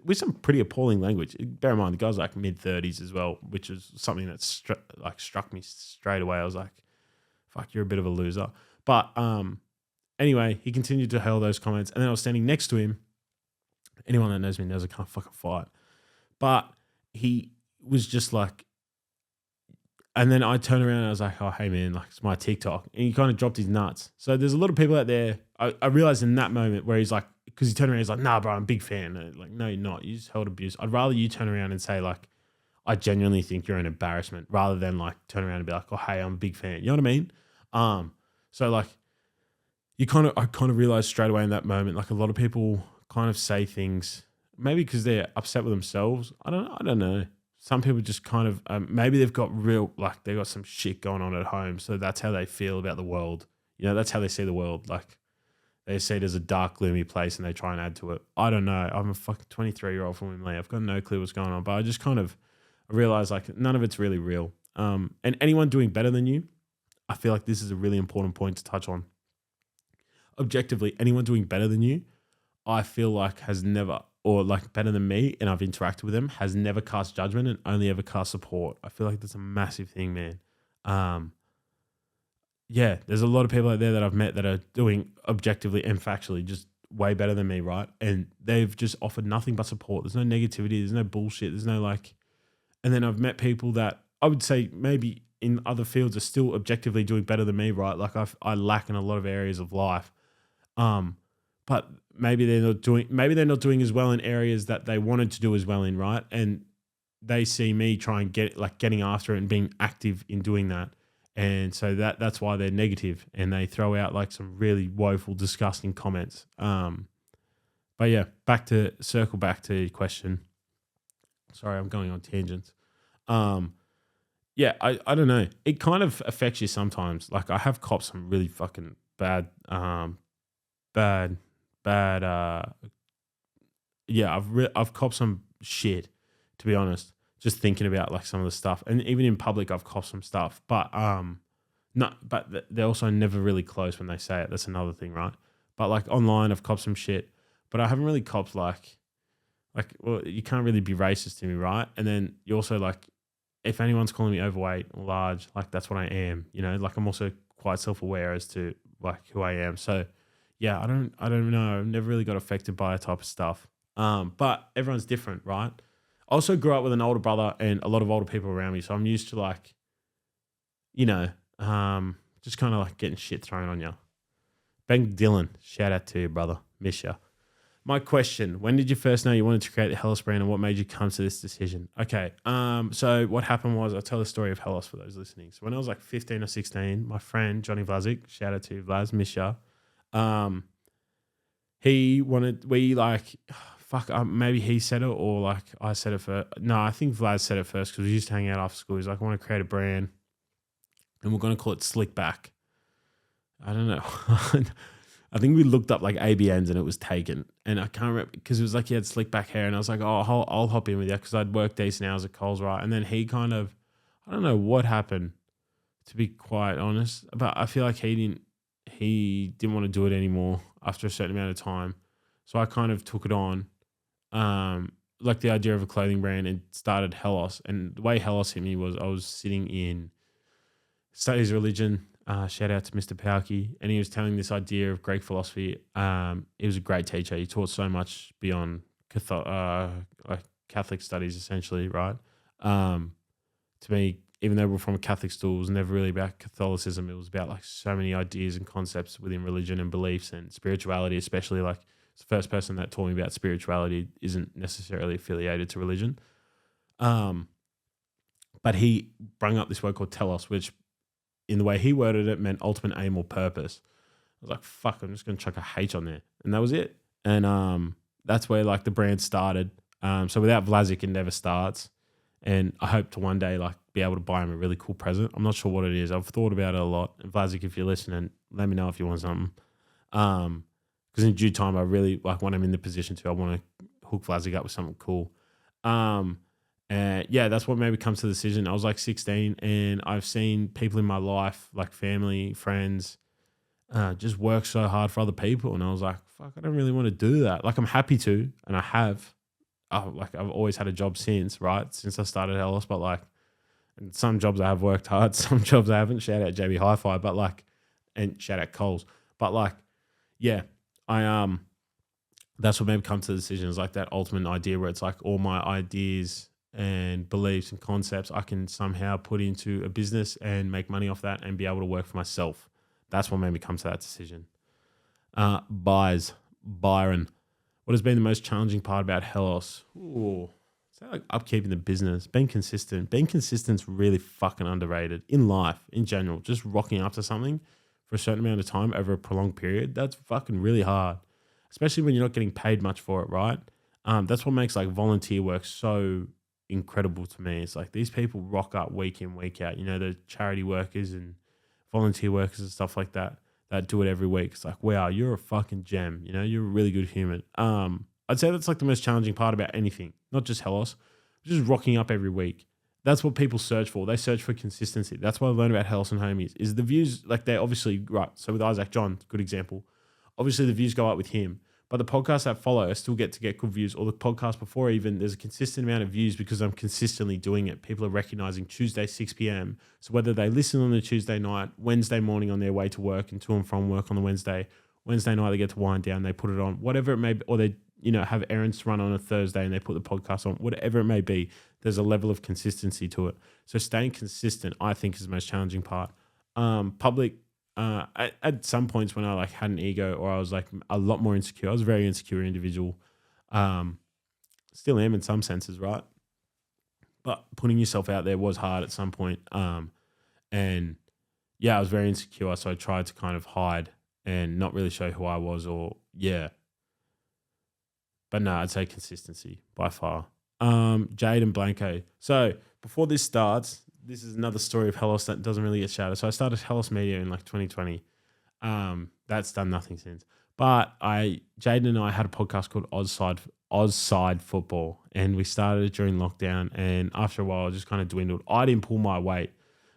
with some pretty appalling language. Bear in mind, the guy's mid-30s as well, which is something that struck me straight away. I was like, fuck, you're a bit of a loser. But anyway, he continued to hurl those comments. And then I was standing next to him. Anyone that knows me knows I can't fucking fight. But he was just and then I turned around and I was like, oh, hey, man, it's my TikTok. And he kind of dropped his nuts. So there's a lot of people out there. I realized in that moment where he's because he turned around, he's like, nah, bro, I'm a big fan. And no, you're not. You just held abuse. I'd rather you turn around and say, I genuinely think you're an embarrassment, rather than turn around and be like, oh, hey, I'm a big fan. You know what I mean? So I kind of realized straight away in that moment, a lot of people kind of say things, maybe because they're upset with themselves. I don't know. Some people just kind of, maybe they've got they've got some shit going on at home. So that's how they feel about the world. That's how they see the world. They see it as a dark, gloomy place and they try and add to it. I don't know. I'm a fucking 23-year-old from Wimley. I've got no clue what's going on. But I just kind of realized none of it's really real. And anyone doing better than you, I feel like this is a really important point to touch on. Objectively, anyone doing better than you, I feel has never, or better than me, and I've interacted with them, has never cast judgment and only ever cast support. I feel like that's a massive thing, man. Yeah, there's a lot of people out there that I've met that are doing objectively and factually just way better than me, right? And they've just offered nothing but support. There's no negativity. There's no bullshit. There's no and then I've met people that I would say maybe in other fields are still objectively doing better than me, right? I lack in a lot of areas of life. But maybe they're not doing as well in areas that they wanted to do as well in, right? And they see me try and getting after it and being active in doing that. And so that's why they're negative and they throw out some really woeful, disgusting comments. But yeah, circle back to your question. Sorry, I'm going on tangents. Yeah, I don't know. It kind of affects you sometimes. I have copped some really fucking bad, yeah, I've copped some shit, to be honest. Just thinking about some of the stuff, and even in public, I've copped some stuff. But but they're also never really close when they say it. That's another thing, right? But online, I've copped some shit, but I haven't really copped well, you can't really be racist to me, right? And then you also if anyone's calling me overweight or large, that's what I am. I'm also quite self-aware as to who I am. So yeah, I don't know. I've never really got affected by that type of stuff. But everyone's different, right? I also grew up with an older brother and a lot of older people around me. So I'm used to just kind of getting shit thrown on you. Ben Dillon, shout out to you, brother. Miss ya. My question, when did you first know you wanted to create the Hellas brand and what made you come to this decision? Okay. So what happened was, I'll tell the story of Hellas for those listening. So when I was 15 or 16, my friend, Johnny Vlasic, shout out to you, Vlas, miss ya. Maybe he said it or I said it first. No, I think Vlad said it first because we used to hang out after school. He's I want to create a brand and we're going to call it Slick Back. I don't know. I think we looked up ABNs and it was taken. And I can't remember because it was he had slick back hair and I was I'll hop in with you because I'd worked decent hours at Coles, right? And then he kind of, I don't know what happened, to be quite honest, but I feel he didn't want to do it anymore after a certain amount of time. So I kind of took it on, the idea of a clothing brand, and started Hellas. And the way Hellas hit me was I was sitting in studies religion, shout out to Mr. Pauki, and he was telling this idea of Greek philosophy. He was a great teacher. He taught so much beyond Catholic studies, essentially, right? To me, even though we're from a Catholic school, it was never really about Catholicism. It was about so many ideas and concepts within religion and beliefs and spirituality, especially it's the first person that taught me about spirituality isn't necessarily affiliated to religion. But he brought up this word called telos, which in the way he worded it meant ultimate aim or purpose. was like, fuck, I'm just going to chuck a H on there. And that was it. And that's where like the brand started. So without Vlasic, it never starts. And I hope to one day like be able to buy him a really cool present. I'm not sure what it is. I've thought about it a lot. And Vlasic, if you're listening, let me know if you want something. Because in due time, I really like when I'm in the position to, I want to hook Vlasic up with something cool. And yeah, that's what made me come to the decision. I was like 16 and I've seen people in my life, like family, friends, just work so hard for other people. And I was like, fuck, I don't really want to do that. Like I'm happy to, and I have. Like I've always had a job since, right? Since I started Hellos, but like and some jobs I have worked hard, some jobs I haven't. Shout out JB Hi-Fi, but like, and shout out Coles. But like, yeah, that's what made me come to the decision. Is like that ultimate idea where it's like all my ideas and beliefs and concepts I can somehow put into a business and make money off that and be able to work for myself. That's what made me come to that decision. Byron. What has been the most challenging part about Hellos? Ooh, it's like upkeeping the business, being consistent. Being consistent's really fucking underrated in life, in general. Just rocking up to something for a certain amount of time over a prolonged period, that's fucking really hard, especially when you're not getting paid much for it, right? That's what makes like volunteer work so incredible to me. It's like these people rock up week in, week out. You know, the charity workers and volunteer workers and stuff like that do it every week. It's like, wow, you're a fucking gem. You know, you're a really good human. I'd say that's like the most challenging part about anything, not just Hellos, just rocking up every week. That's what people search for. They search for consistency. That's what I learned about Hellos and Homies is the views, like they're obviously, right. So with Isaac John, good example. Obviously the views go up with him, but the podcasts that follow, I still get to get good views, or the podcast before even, there's a consistent amount of views because I'm consistently doing it. People are recognizing Tuesday, 6 p.m. So whether they listen on the Tuesday night, Wednesday morning on their way to work and to and from work on the Wednesday night they get to wind down, they put it on, whatever it may be, or they, you know, have errands to run on a Thursday and they put the podcast on, whatever it may be, there's a level of consistency to it. So staying consistent, I think, is the most challenging part. Public, at some points when I like had an ego or I was like a lot more insecure, I was a very insecure individual. Still am in some senses, right? But putting yourself out there was hard at some point. And yeah, I was very insecure. So I tried to kind of hide and not really show who I was But no, I'd say consistency by far. Jade and Blanco. So before this starts, this is another story of Hellos that doesn't really get shouted. So I started Hellos Media in like 2020. That's done nothing since. But Jaden and I had a podcast called Ozside Football, and we started it during lockdown. And after a while, it just kind of dwindled. I didn't pull my weight.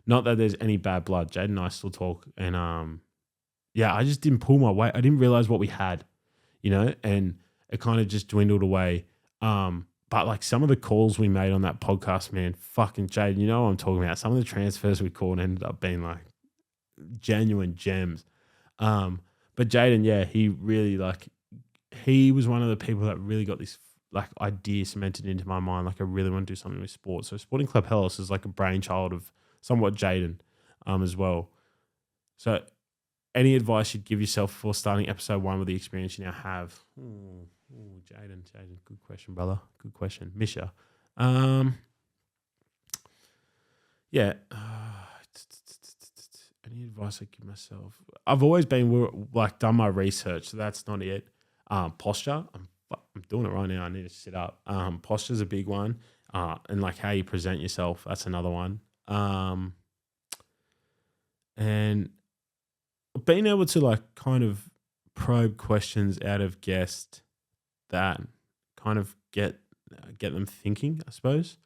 Not that there's any bad blood. Jaden and I still talk, and I just didn't pull my weight. I didn't realize what we had, you know, and it kind of just dwindled away. But like some of the calls we made on that podcast, man, fucking Jaden, you know what I'm talking about. Some of the transfers we called ended up being like genuine gems. But Jaden, yeah, he really he was one of the people that really got this like idea cemented into my mind. Like I really want to do something with sports. So Sporting Club Hellos is like a brainchild of somewhat Jaden, as well. So any advice you'd give yourself before starting episode 1 with the experience you now have? Jaden, good question, brother. Good question. Misha. Yeah. Any advice I give myself? I've always been like done my research, so that's not it. Posture. I'm doing it right now. I need to sit up. Posture's a big one. And like how you present yourself, that's another one. And being able to like kind of probe questions out of guests that kind of get them thinking, I suppose.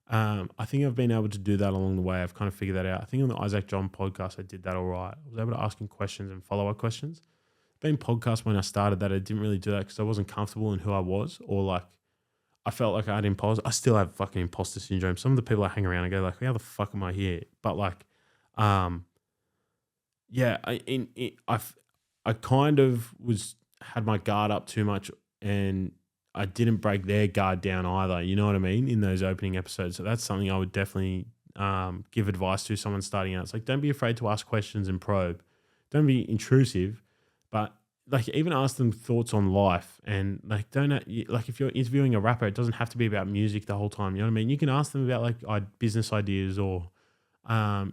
I think I've been able to do that along the way. I've kind of figured that out. I think on the Isaac John podcast, I did that all right. I was able to ask him questions and follow-up questions. Being podcast when I started that, I didn't really do that because I wasn't comfortable in who I was, or like I felt like I had imposter. I still have fucking imposter syndrome. Some of the people I hang around, I go like, how the fuck am I here? But like, yeah, I kind of had my guard up too much, and I didn't break their guard down either. You know what I mean? In those opening episodes. So that's something I would definitely give advice to someone starting out. It's like, don't be afraid to ask questions and probe. Don't be intrusive, but like even ask them thoughts on life, and like like if you're interviewing a rapper, it doesn't have to be about music the whole time. You know what I mean? You can ask them about like business ideas or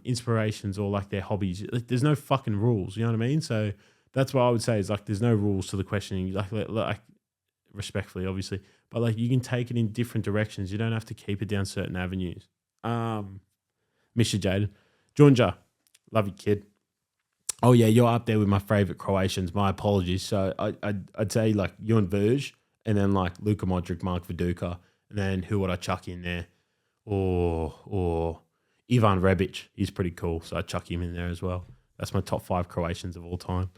inspirations or like their hobbies. Like, there's no fucking rules. You know what I mean? So that's what I would say is like, there's no rules to the questioning. Like respectfully, obviously, but like you can take it in different directions. You don't have to keep it down certain avenues. Miss you, Jaden. Georgia, love you, kid. Oh yeah, you're up there with my favorite Croatians. My apologies. So I'd say like Jovan Verge, and then like Luka Modric, Mark Viduka, and then who would I chuck in there? Or Ivan Rebic. He's pretty cool, so I chuck him in there as well. That's my top 5 Croatians of all time.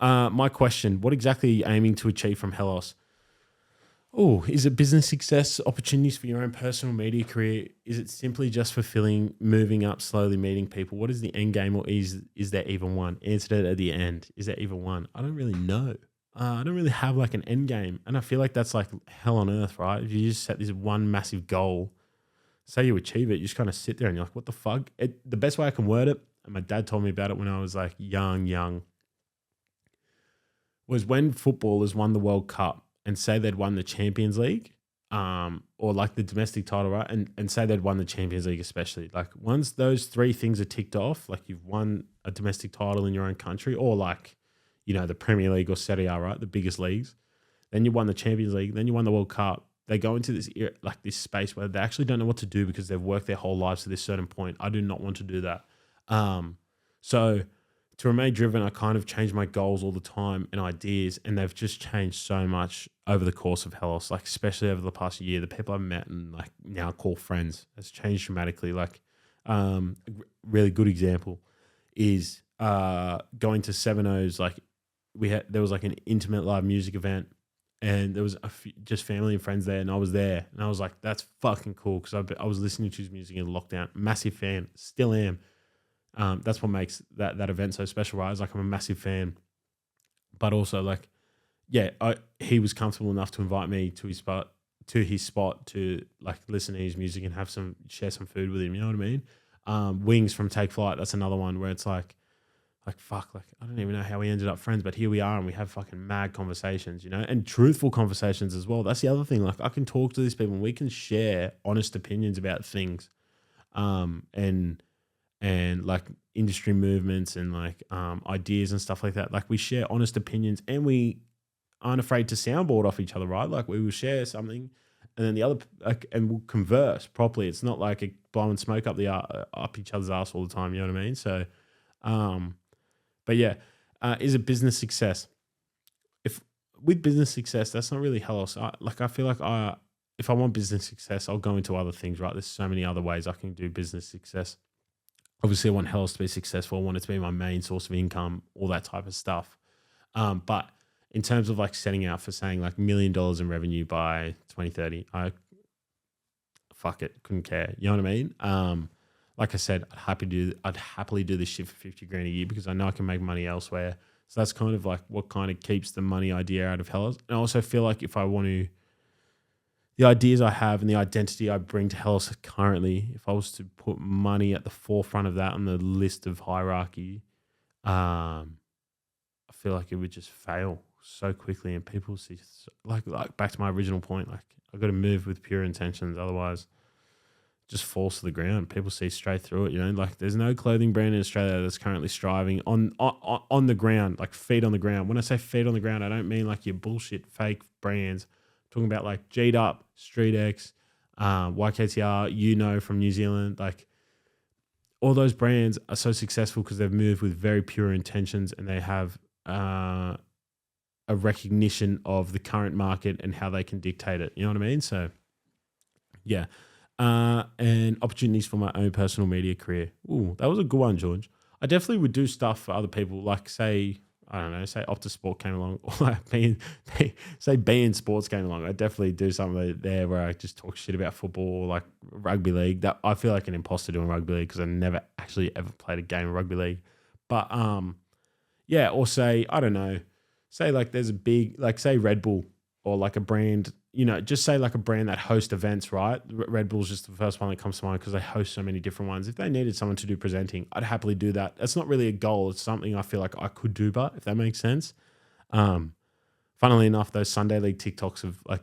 My question: what exactly are you aiming to achieve from Hellas? Oh, is it business success, opportunities for your own personal media career? Is it simply just fulfilling, moving up slowly, meeting people? What is the end game, or is there even one? Answer it at the end. Is there even one? I don't really know. I don't really have like an end game. And I feel like that's like hell on earth, right? If you just set this one massive goal, say you achieve it, you just kind of sit there and you're like, what the fuck? The best way I can word it, and my dad told me about it when I was like young, was when footballers won the World Cup and say they'd won the Champions League, or like the domestic title, right? And say they'd won the Champions League, especially. Like once those 3 things are ticked off, like you've won a domestic title in your own country, or like, you know, the Premier League or Serie A, right? The biggest leagues. Then you won the Champions League, then you won the World Cup. They go into this like this space where they actually don't know what to do because they've worked their whole lives to this certain point. I do not want to do that. So to remain driven, I kind of change my goals all the time and ideas, and they've just changed so much over the course of Hellas, like especially over the past year. The people I've met and like now call friends has changed dramatically. Like a really good example is going to 7-O's. Like there was like an intimate live music event, and there was just family and friends there, and I was there, and I was like, that's fucking cool, because I was listening to his music in lockdown. Massive fan, still am. That's what makes that event so special, right? It's like I'm a massive fan, but also like, yeah, he was comfortable enough to invite me to his spot to like listen to his music and share some food with him. You know what I mean? Wings from Take Flight. That's another one where it's like fuck, like I don't even know how we ended up friends, but here we are, and we have fucking mad conversations, you know, and truthful conversations as well. That's the other thing. Like I can talk to these people, and we can share honest opinions about things, and like industry movements and like ideas and stuff like that. Like we share honest opinions, and we aren't afraid to soundboard off each other, right? Like we will share something, and then the other, and we'll converse properly. It's not like blowing smoke up each other's ass all the time. You know what I mean? So, but yeah, is it business success? If with business success, that's not really Hellas. I feel like if I want business success, I'll go into other things, right? There's so many other ways I can do business success. Obviously, I want Hellas to be successful. I want it to be my main source of income, all that type of stuff. But in terms of like setting out for saying like $1 million in revenue by 2030, fuck it, couldn't care. You know what I mean? Like I said, I'd happily do this shit for 50 grand a year because I know I can make money elsewhere. So that's kind of like what kind of keeps the money idea out of Hellas. And I also feel like if I want to, the ideas I have and the identity I bring to Hellas currently, if I was to put money at the forefront of that on the list of hierarchy, I feel like it would just fail so quickly, and people see like back to my original point, like I got to move with pure intentions, otherwise it just falls to the ground. People see straight through it, you know. Like there's no clothing brand in Australia that's currently striving on the ground, like feet on the ground. When I say feet on the ground, I don't mean like your bullshit fake brands. Talking about like G'd Up, Street X, YKTR, you know, from New Zealand. Like all those brands are so successful because they've moved with very pure intentions, and they have a recognition of the current market and how they can dictate it. You know what I mean? So yeah. And opportunities for my own personal media career. Ooh, that was a good one, George. I definitely would do stuff for other people, like say Optus Sport came along, or like say beIN Sports came along. I definitely do something there where I just talk shit about football or like rugby league. That I feel like an imposter doing rugby league because I never actually ever played a game of rugby league. But yeah, or say say like there's a big, like say Red Bull or like a brand, you know, just say like a brand that hosts events, right? Red Bull's just the first one that comes to mind because they host so many different ones. If they needed someone to do presenting, I'd happily do that. That's not really a goal. It's something I feel like I could do, but if that makes sense. Funnily enough, those Sunday League TikToks have like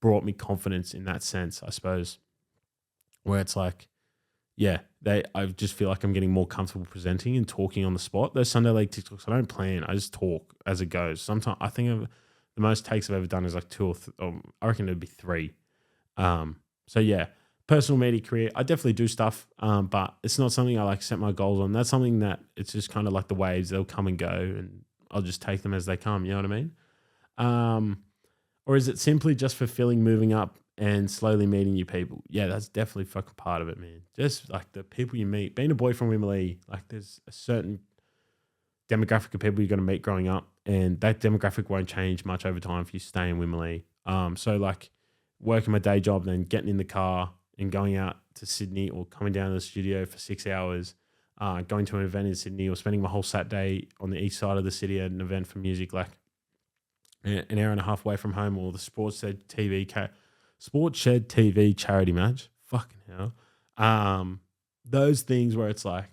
brought me confidence in that sense, I suppose, where it's like, I just feel like I'm getting more comfortable presenting and talking on the spot. Those Sunday League TikToks, I don't plan. I just talk as it goes. Sometimes I think the most takes I've ever done is like I reckon it'd be 3. So yeah, personal media career, I definitely do stuff, but it's not something I like set my goals on. That's something that it's just kind of like the waves. They'll come and go, and I'll just take them as they come. You know what I mean? Or is it simply just fulfilling moving up and slowly meeting new people? Yeah, that's definitely fucking part of it, man. Just like the people you meet. Being a boy from Wimberley, like there's a certain demographic of people you're going to meet growing up, and that demographic won't change much over time if you stay in Wimberley. So like working my day job, then getting in the car and going out to Sydney or coming down to the studio for 6 hours, going to an event in Sydney or spending my whole Saturday on the east side of the city at an event for music, like an hour and a half away from home, or the Sports Shed TV charity match. Fucking hell. Those things where it's like,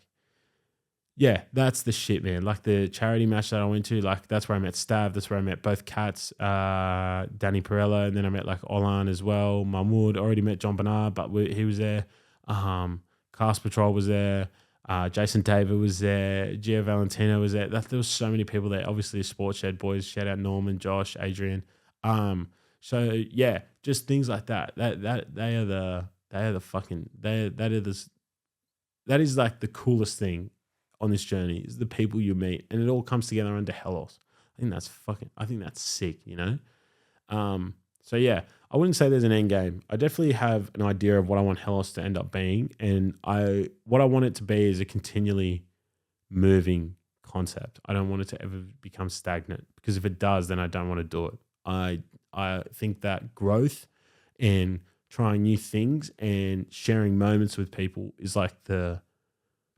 yeah, that's the shit, man. Like the charity match that I went to, like that's where I met Stav. That's where I met both cats, Danny Perella, and then I met like Olan as well. Mahmoud, already met John Bernard, but he was there. Cast Patrol was there. Jason David was there. Gio Valentino was there. There was so many people there. Obviously, the Sports Shed boys. Shout out Norman, Josh, Adrian. So yeah, just things like that. That is like the coolest thing on this journey is the people you meet, and it all comes together under Hellos. I think that's sick, you know? So yeah, I wouldn't say there's an end game. I definitely have an idea of what I want Hellos to end up being, and what I want it to be is a continually moving concept. I don't want it to ever become stagnant, because if it does, then I don't want to do it. I think that growth and trying new things and sharing moments with people is like the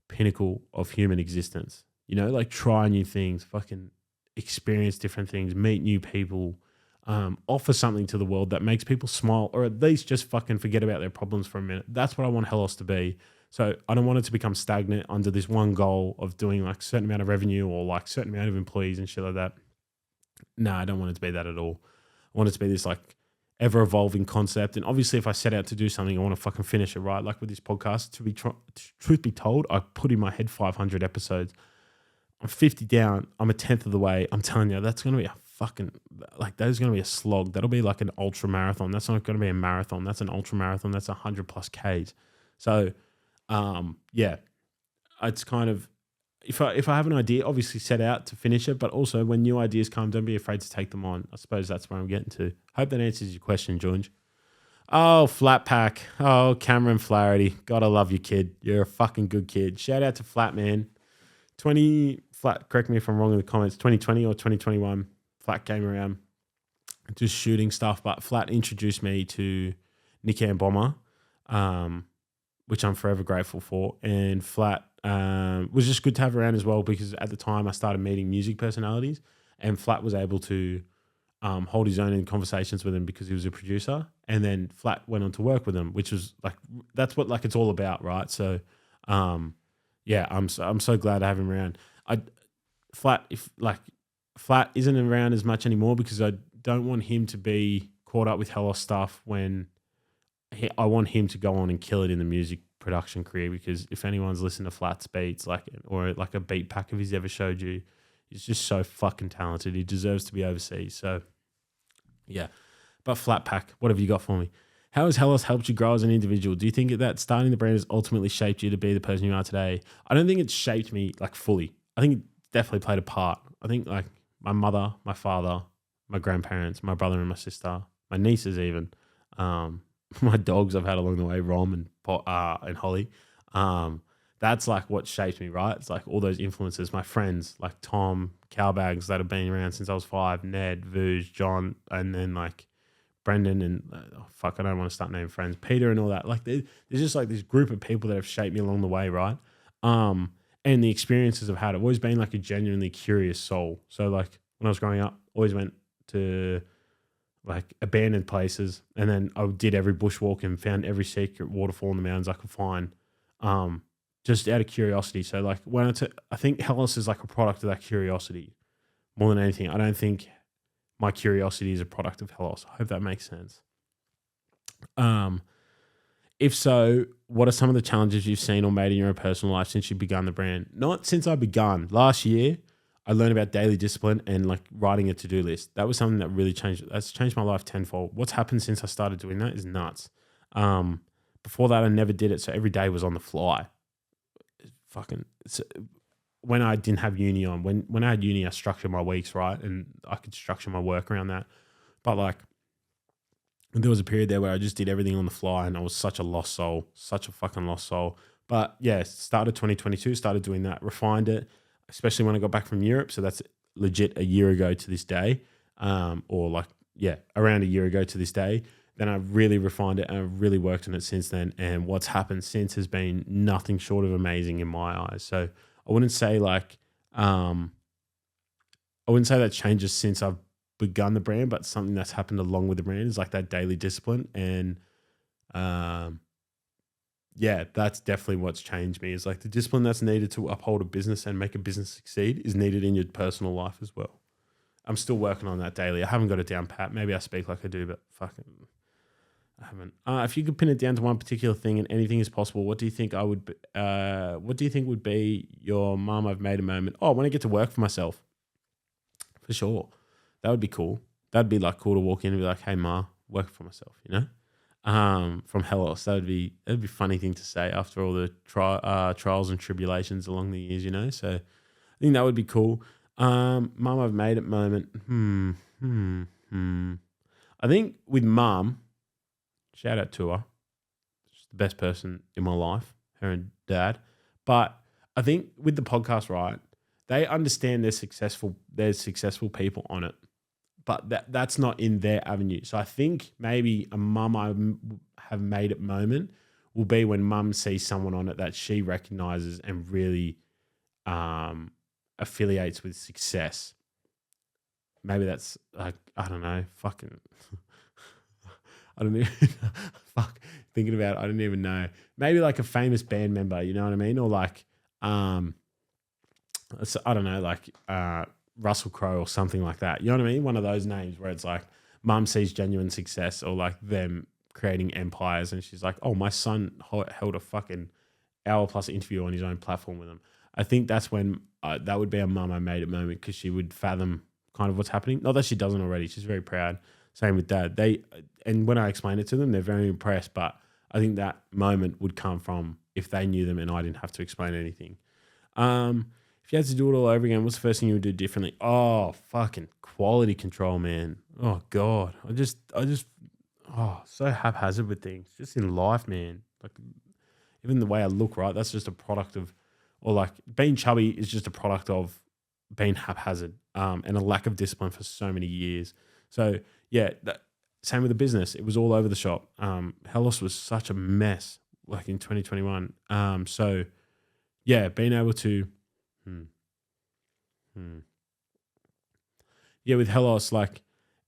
pinnacle of human existence. You know, like try new things, fucking experience different things, meet new people, offer something to the world that makes people smile, or at least just fucking forget about their problems for a minute. That's what I want Hellos to be. So I don't want it to become stagnant under this one goal of doing like a certain amount of revenue or like a certain amount of employees and shit like that. No, I don't want it to be that at all. I want it to be this like ever evolving concept. And obviously if I set out to do something, I want to fucking finish it, right? Like with this podcast, truth be told, I put in my head 500 episodes. I'm 50 down. I'm a 10th of the way. I'm telling you, that's going to be a fucking, like, that is going to be a slog. That'll be like an ultra marathon. That's not going to be a marathon. That's an ultra marathon. That's 100 plus Ks. So, yeah, it's kind of, if I have an idea, obviously set out to finish it, but also when new ideas come, don't be afraid to take them on. I suppose that's where I'm getting to. Hope that answers your question, George. Oh, Flat Pack. Oh, Cameron Flaherty. Gotta love you, kid. You're a fucking good kid. Shout out to Flat, man. Flat, correct me if I'm wrong in the comments, 2020 or 2021, Flat came around just shooting stuff, but Flat introduced me to Nicky and Bomber, which I'm forever grateful for. And Flat was just good to have around as well, because at the time I started meeting music personalities, and Flat was able to hold his own in conversations with him because he was a producer. And then Flat went on to work with him, which was like, that's what like it's all about, right? So yeah, I'm so glad to have him around. Flat isn't around as much anymore because I don't want him to be caught up with Hellos stuff when I want him to go on and kill it in the music production career. Because if anyone's listened to Flat's beats, or like a beat pack if he's ever showed you, he's just so fucking talented. He deserves to be overseas. So yeah, but Flat Pack, what have you got for me? How has Hellos helped you grow as an individual? Do you think that starting the brand has ultimately shaped you to be the person you are today? I don't think it's shaped me like fully. I think it definitely played a part. I think like my mother, my father, my grandparents, my brother and my sister, my nieces even, my dogs I've had along the way, Rom and Holly. That's like what shaped me, right? It's like all those influences. My friends like Tom, Cowbags that have been around since I was 5, Ned, Vuj, John, and then like Brendan and I don't want to start naming friends, Peter and all that. Like there's just like this group of people that have shaped me along the way, right? And the experiences I've had, I've always been like a genuinely curious soul. So like when I was growing up, always went to like abandoned places, and then I did every bushwalk and found every secret waterfall in the mountains I could find, just out of curiosity. So like I think Hellos is like a product of that curiosity more than anything. I don't think my curiosity is a product of Hellos. I hope that makes sense. If so, what are some of the challenges you've seen or made in your personal life since you begun the brand? Not since I begun. Last year, I learned about daily discipline and like writing a to-do list. That was something that really changed. That's changed my life tenfold. What's happened since I started doing that is nuts. Before that, I never did it. So every day was on the fly. When I didn't have uni on, when I had uni, I structured my weeks, right? And I could structure my work around that. But like, there was a period there where I just did everything on the fly and I was such a lost soul, such a fucking lost soul. But yeah, started 2022, started doing that, refined it, especially when I got back from Europe. So that's legit a year ago to this day, around a year ago to this day. Then I really refined it and I've really worked on it since then. And what's happened since has been nothing short of amazing in my eyes. So I wouldn't say that changes since I've begun the brand, but something that's happened along with the brand is like that daily discipline. And that's definitely what's changed me, is like the discipline that's needed to uphold a business and make a business succeed is needed in your personal life as well. I'm still working on that daily. I haven't got it down pat. Maybe I speak like I do, but fucking I haven't. If you could pin it down to one particular thing and anything is possible, what do you think would be your mum I've made a moment? Oh, when I get to work for myself. For sure. That would be cool. That'd be like cool to walk in and be like, hey Ma, working for myself, you know? From Hellos. That'd be a funny thing to say after all the trials and tribulations along the years, you know? So I think that would be cool. Mum I've made it moment. I think with Mum, shout out to her. She's the best person in my life, her and Dad. But I think with the podcast, right, they understand there's successful people on it, but that's not in their avenue. So I think maybe a mum I have made it moment will be when mum sees someone on it that she recognizes and really affiliates with success. Maybe that's like, I don't know, fucking... I don't even thinking about it, I don't even know. Maybe like a famous band member, you know what I mean? Or like, I don't know, like Russell Crowe or something like that. You know what I mean? One of those names where it's like mum sees genuine success, or like them creating empires and she's like, oh, my son held a fucking hour-plus interview on his own platform with him. I think that's when that would be a mum I made it moment, because she would fathom kind of what's happening. Not that she doesn't already. She's very proud. Same with Dad. And when I explain it to them, they're very impressed. But I think that moment would come from if they knew them and I didn't have to explain anything. If you had to do it all over again, what's the first thing you would do differently? Oh, fucking quality control, man. Oh God, I just so haphazard with things, just in life, man. Like even the way I look, right? That's just a product of, or like being chubby is just a product of being haphazard and a lack of discipline for so many years. So yeah, same with the business. It was all over the shop. Hellos was such a mess, like in 2021. So yeah, being able to, yeah, with Hellos, like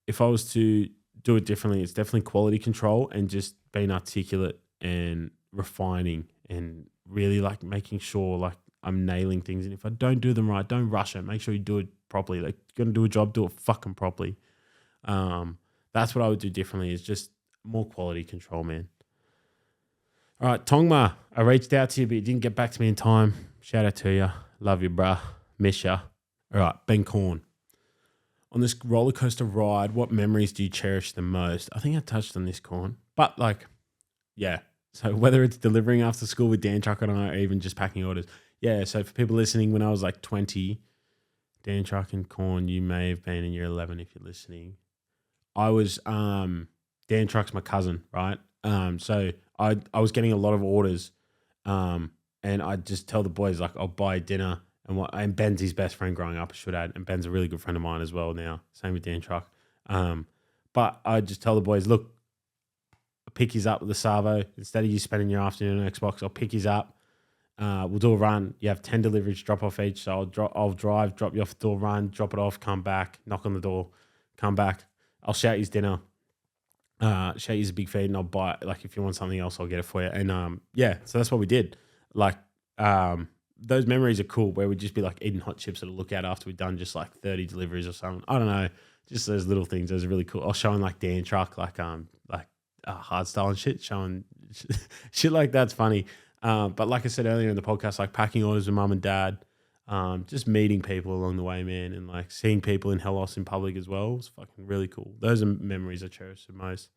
if I was to do it differently, it's definitely quality control and just being articulate and refining and really like making sure like I'm nailing things. And if I don't do them right, don't rush it. Make sure you do it properly. Like you're going to do a job, do it fucking properly. That's what I would do differently, is just more quality control, man. All right, Tongma, I reached out to you, but you didn't get back to me in time. Shout out to you. Love you, bruh. Miss ya. All right, Ben Korn. On this roller coaster ride, what memories do you cherish the most? I think I touched on this, Korn. But like, yeah. So whether it's delivering after school with Dan Truck and I, or even just packing orders. Yeah, so for people listening, when I was like 20, Dan Truck and Korn, you may have been in year 11 if you're listening. I was, Dan Truck's my cousin, right? So I was getting a lot of orders, and I'd just tell the boys, like, I'll buy dinner, and Ben's his best friend growing up, I should add, and Ben's a really good friend of mine as well now. Same with Dan Truck. But I'd just tell the boys, look, I'll pick his up with the Savo. Instead of you spending your afternoon on Xbox, I'll pick his up. We'll do a run. You have 10 deliveries, drop off each. So I'll drive, drop you off the door, run, drop it off, come back, knock on the door, come back. I'll shout his dinner, shout his a big feed, and I'll buy it. Like if you want something else, I'll get it for you. And yeah, so that's what we did. Like those memories are cool, where we'd just be like eating hot chips at a lookout after we'd done just like 30 deliveries or something. I don't know, just those little things. Those are really cool. I was showing like Dan Truck, like hard style and shit, showing shit like that's funny. But like I said earlier in the podcast, like packing orders with mum and dad, just meeting people along the way, man, and like seeing people in Hellas in public as well was fucking really cool. Those are memories I cherish the most.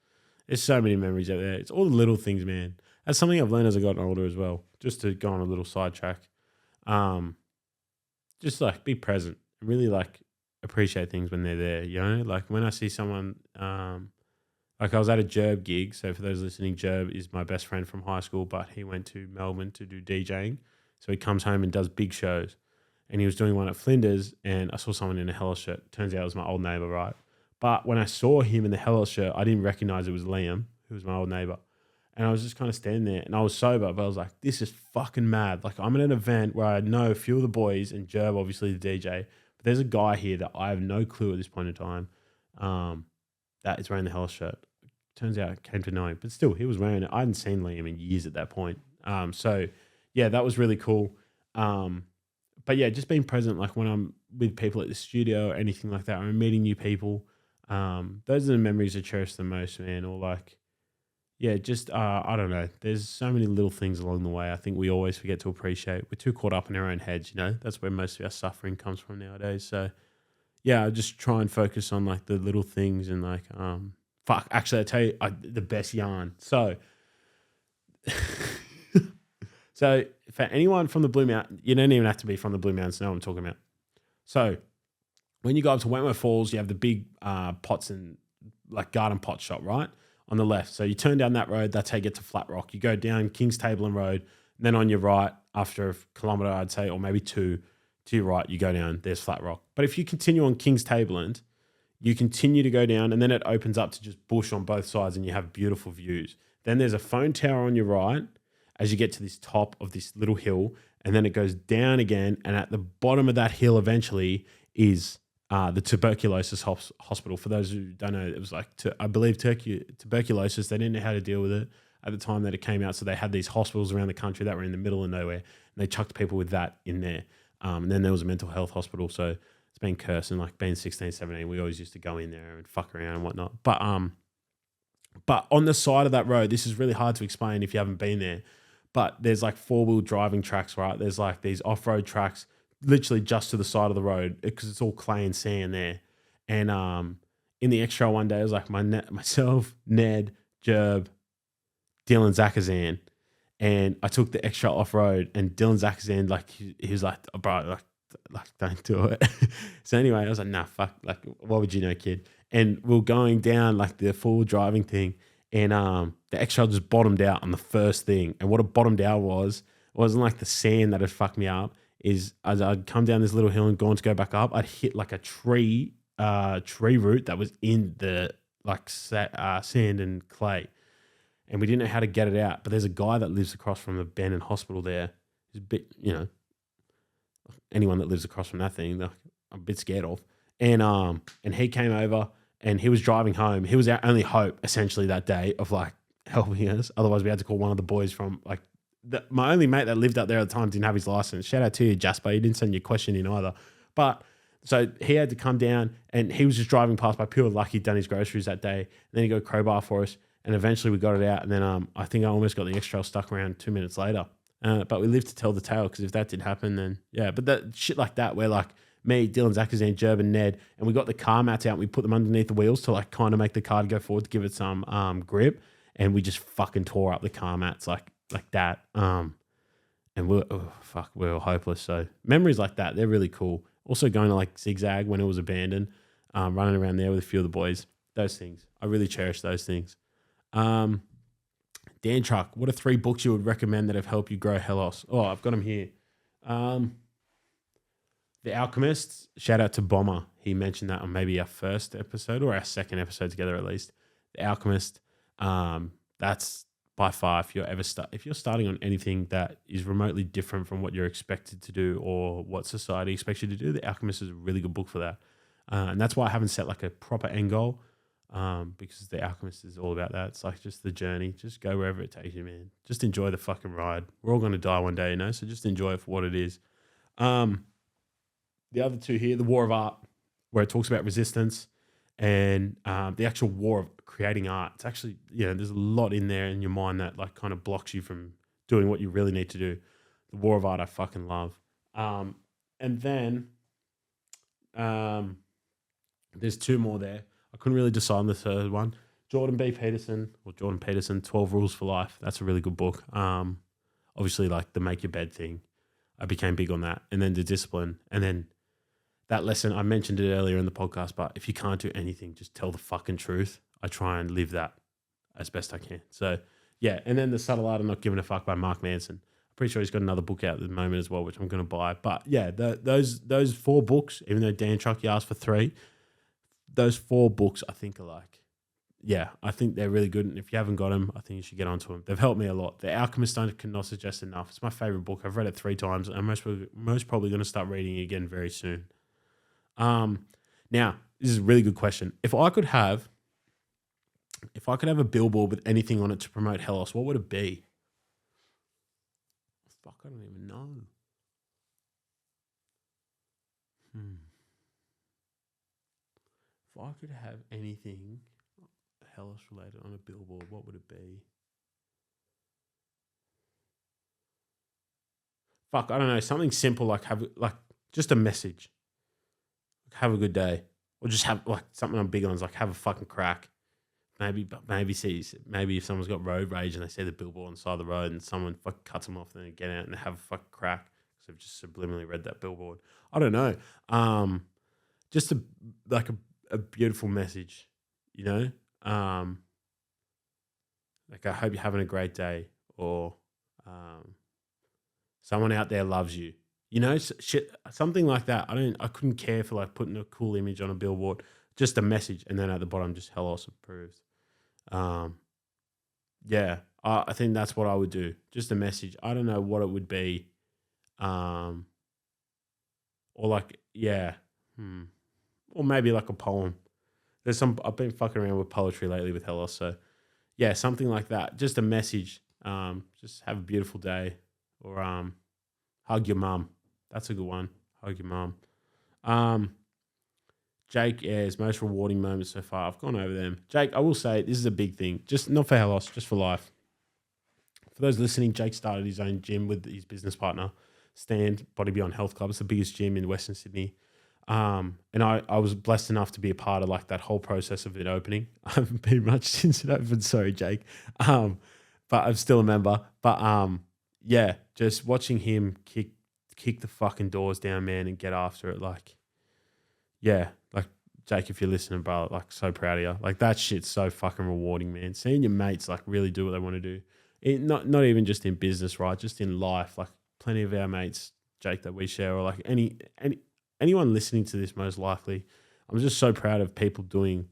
There's so many memories out there. It's all the little things, man. That's something I've learned as I've gotten older as well. Just to go on a little sidetrack. Just like be present and really like appreciate things when they're there, you know? Like when I see someone, like I was at a Jerb gig. So for those listening, Jerb is my best friend from high school, but he went to Melbourne to do DJing. So he comes home and does big shows. And he was doing one at Flinders, and I saw someone in a Hellas shirt. Turns out it was my old neighbour, right? But when I saw him in the Hellas shirt, I didn't recognize it was Liam, who was my old neighbour. And I was just kind of standing there, and I was sober, but I was like, this is fucking mad. Like, I'm at an event where I know a few of the boys, and Jerb, obviously the DJ, but there's a guy here that I have no clue at this point in time that is wearing the Hellas shirt. Turns out I came to know him, but still, he was wearing it. I hadn't seen Liam in years at that point. So, yeah, that was really cool. But yeah, just being present, like when I'm with people at the studio or anything like that, or I'm meeting new people, those are the memories I cherish the most, man. Or like, yeah, just, I don't know. There's so many little things along the way I think we always forget to appreciate. We're too caught up in our own heads, you know? That's where most of our suffering comes from nowadays. So, yeah, I just try and focus on like the little things and like, actually, I tell you the best yarn. So, so for anyone from the Blue Mountain, you don't even have to be from the Blue Mountains to know what I'm talking about. So when you go up to Wentworth Falls, you have the big pots and like garden pot shop, right? On the left. So you turn down that road, that's how you get to Flat Rock. You go down Kings Tableland Road, and then on your right, after a kilometre, I'd say, or maybe two, to your right, you go down, there's Flat Rock. But if you continue on Kings Tableland, you continue to go down, and then it opens up to just bush on both sides, and you have beautiful views. Then there's a phone tower on your right as you get to this top of this little hill, and then it goes down again, and at the bottom of that hill eventually is the tuberculosis hospital. For those who don't know, it was like, I believe tuberculosis, they didn't know how to deal with it at the time that it came out, so they had these hospitals around the country that were in the middle of nowhere, and they chucked people with that in there. And then there was a mental health hospital, so it's been cursed, and like being 16, 17, we always used to go in there and fuck around and whatnot. But on the side of that road, this is really hard to explain if you haven't been there, but there's like 4-wheel driving tracks, right? There's like these off-road tracks literally just to the side of the road because it's all clay and sand there. And in the extra one day, it was like myself, Ned, Jerb, Dylan Zakazan, and I took the extra off-road, and Dylan Zakazan, like, he was like, oh, bro, like don't do it. So anyway, I was like, nah, fuck, like, what would you know, kid? And we're going down like the full driving thing, and the extra just bottomed out on the first thing. And what it bottomed out was, it wasn't like the sand that had fucked me up, is as I'd come down this little hill and gone to go back up, I'd hit like a tree root that was in the like sand and clay. And we didn't know how to get it out. But there's a guy that lives across from the Bannon Hospital there. He's a bit, you know, anyone that lives across from that thing, I'm a bit scared of. And he came over and he was driving home. He was our only hope essentially that day of like helping us. Otherwise we had to call one of the boys from like, my only mate that lived up there at the time didn't have his license. Shout out to you, Jasper. You didn't send your question in either. But so he had to come down, and he was just driving past by pure luck. He'd done his groceries that day. And then he got a crowbar for us. And eventually we got it out. And then I think I almost got the extra stuck around 2 minutes later. But we lived to tell the tale, because if that did happen, then yeah. But that shit like that, where like me, Dylan Zakazan, Jerb, and Ned, and we got the car mats out and we put them underneath the wheels to like kind of make the car go forward to give it some grip. And we just fucking tore up the car mats like that. And we were hopeless. So memories like that, they're really cool. Also going to like Zigzag when it was abandoned, running around there with a few of the boys. Those things, I really cherish those things. Dan Truck, what are 3 books you would recommend that have helped you grow Hellas? Oh, I've got them here. The Alchemist, shout out to Bomber. He mentioned that on maybe our first episode or our second episode together at least. The Alchemist, that's by far, if you're starting on anything that is remotely different from what you're expected to do or what society expects you to do, The Alchemist is a really good book for that. And that's why I haven't set like a proper end goal, because The Alchemist is all about that. It's like just the journey. Just go wherever it takes you, man. Just enjoy the fucking ride. We're all going to die one day, you know, so just enjoy it for what it is. The other 2 here, The War of Art, where it talks about resistance and the actual war of creating art. It's actually, there's a lot in there in your mind that like kind of blocks you from doing what you really need to do. The war of art I fucking love. And then there's two more there. I couldn't really decide on the third one. Jordan Peterson, 12 Rules for Life. That's a really good book. Obviously, like the make your bed thing. I became big on that. And then the discipline. And then that lesson, I mentioned it earlier in the podcast, but if you can't do anything, just tell the fucking truth. I try and live that as best I can. So, yeah. And then The Subtle Art of Not Giving a Fuck by Mark Manson. I'm pretty sure he's got another book out at the moment as well, which I'm going to buy. But yeah, those 4 books, even though Dan Truckee asked for 3, those 4 books I think are like, yeah, I think they're really good. And if you haven't got them, I think you should get onto them. They've helped me a lot. The Alchemist I cannot suggest enough. It's my favorite book. I've read it 3 times. And I'm most probably going to start reading it again very soon. Now, this is a really good question. If I could have a billboard with anything on it to promote Hellos, what would it be? Fuck, I don't even know. If I could have anything Hellos related on a billboard, what would it be? Fuck, I don't know. Something simple like just a message. Have a good day. Or just have like something I'm big on is like have a fucking crack. Maybe if someone's got road rage and they see the billboard on the side of the road and someone fucking cuts them off, then they get out and they have a fucking crack because they've just subliminally read that billboard. I don't know. Just a beautiful message, like I hope you're having a great day, or someone out there loves you, shit, something like that. I couldn't care for like putting a cool image on a billboard, just a message, and then at the bottom just Hellos approved. Yeah, I think that's what I would do. Just a message. I don't know what it would be. Or like, yeah. Or maybe like a poem. I've been fucking around with poetry lately with Hellos. So yeah, something like that. Just a message. Just have a beautiful day, or hug your mum. That's a good one. Hug your mum. Jake, his most rewarding moments so far. I've gone over them. Jake, I will say this is a big thing. Just not for Hellos, just for life. For those listening, Jake started his own gym with his business partner, Stand Body Beyond Health Club. It's the biggest gym in Western Sydney. And I was blessed enough to be a part of like that whole process of it opening. I haven't been much since it opened. Sorry, Jake. But I'm still a member. But yeah, just watching him kick the fucking doors down, man, and get after it. Like, yeah, like Jake, if you're listening, bro, like so proud of you. Like that shit's so fucking rewarding, man. Seeing your mates like really do what they want to do. Not even just in business, right? Just in life. Like plenty of our mates, Jake, that we share, or like anyone listening to this, most likely. I'm just so proud of people doing,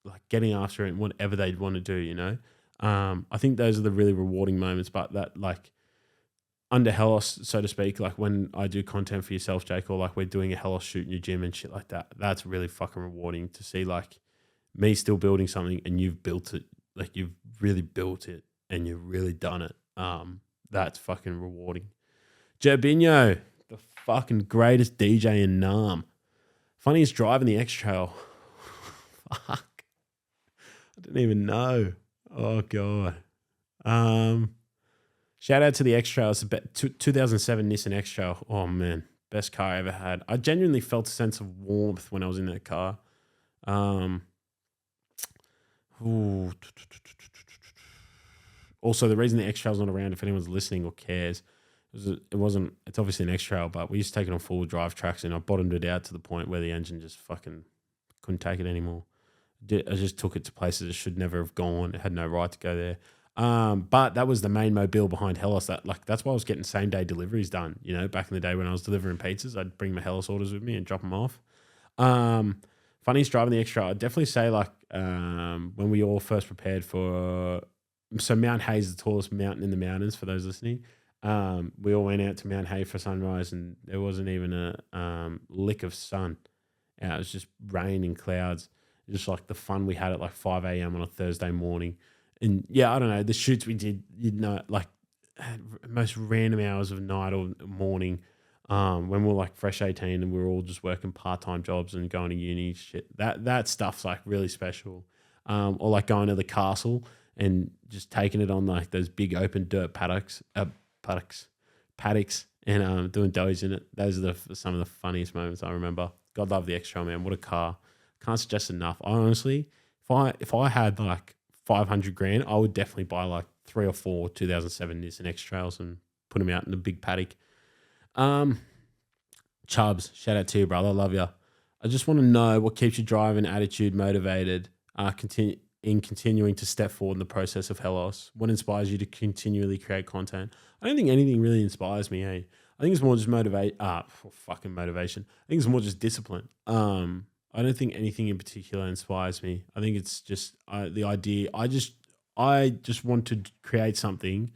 like getting after it and whatever they'd want to do, I think those are the really rewarding moments, but that like under Hellos, so to speak, like when I do content for yourself, Jake, or like we're doing a Hellos shoot in your gym and shit like that, that's really fucking rewarding to see like me still building something and you've built it, like you've really built it and you've really done it. That's fucking rewarding. Jerbinho, the fucking greatest DJ in Nam. Funniest drive in the X Trail. Fuck. I didn't even know. Oh, God. Shout out to the X Trail. It's a 2007 Nissan X Trail. Oh, man. Best car I ever had. I genuinely felt a sense of warmth when I was in that car. Also, the reason the X Trail's not around, if anyone's listening or cares, it's obviously an X Trail, but we used to take it on full drive tracks and I bottomed it out to the point where the engine just fucking couldn't take it anymore. I just took it to places it should never have gone. It had no right to go there. But that was the main mobile behind Hellos. That's why I was getting same day deliveries done. Back in the day when I was delivering pizzas, I'd bring my Hellos orders with me and drop them off. Funniest driving the X Trail, I'd definitely say when we all first prepared for, so Mount Hay is the tallest mountain in the mountains for those listening. We all went out to Mount Hay for sunrise and there wasn't even a lick of sun. It was just rain and clouds. Just like the fun we had at like 5 a.m. on a Thursday morning. And yeah, I don't know, the shoots we did, like most random hours of night or morning. when we were like fresh 18 and we were all just working part-time jobs and going to uni shit. That stuff's like really special. Or like going to the castle and just taking it on like those big open dirt paddocks and doing doughies in it. Those are some of the funniest moments I remember. God love the X-Trail, man. What a car. Can't suggest enough. I honestly, if I had like 500 grand, I would definitely buy like 3 or 4 2007 Nissan X-Trails and put them out in a big paddock. Chubbs, shout out to you, brother. Love you. I just want to know what keeps your drive and attitude motivated, continuing to step forward in the process of Hellos. What inspires you to continually create content? I don't think anything really inspires me. Hey, I think it's more just fucking motivation. I think it's more just discipline. I don't think anything in particular inspires me. I think it's just the idea. I just want to create something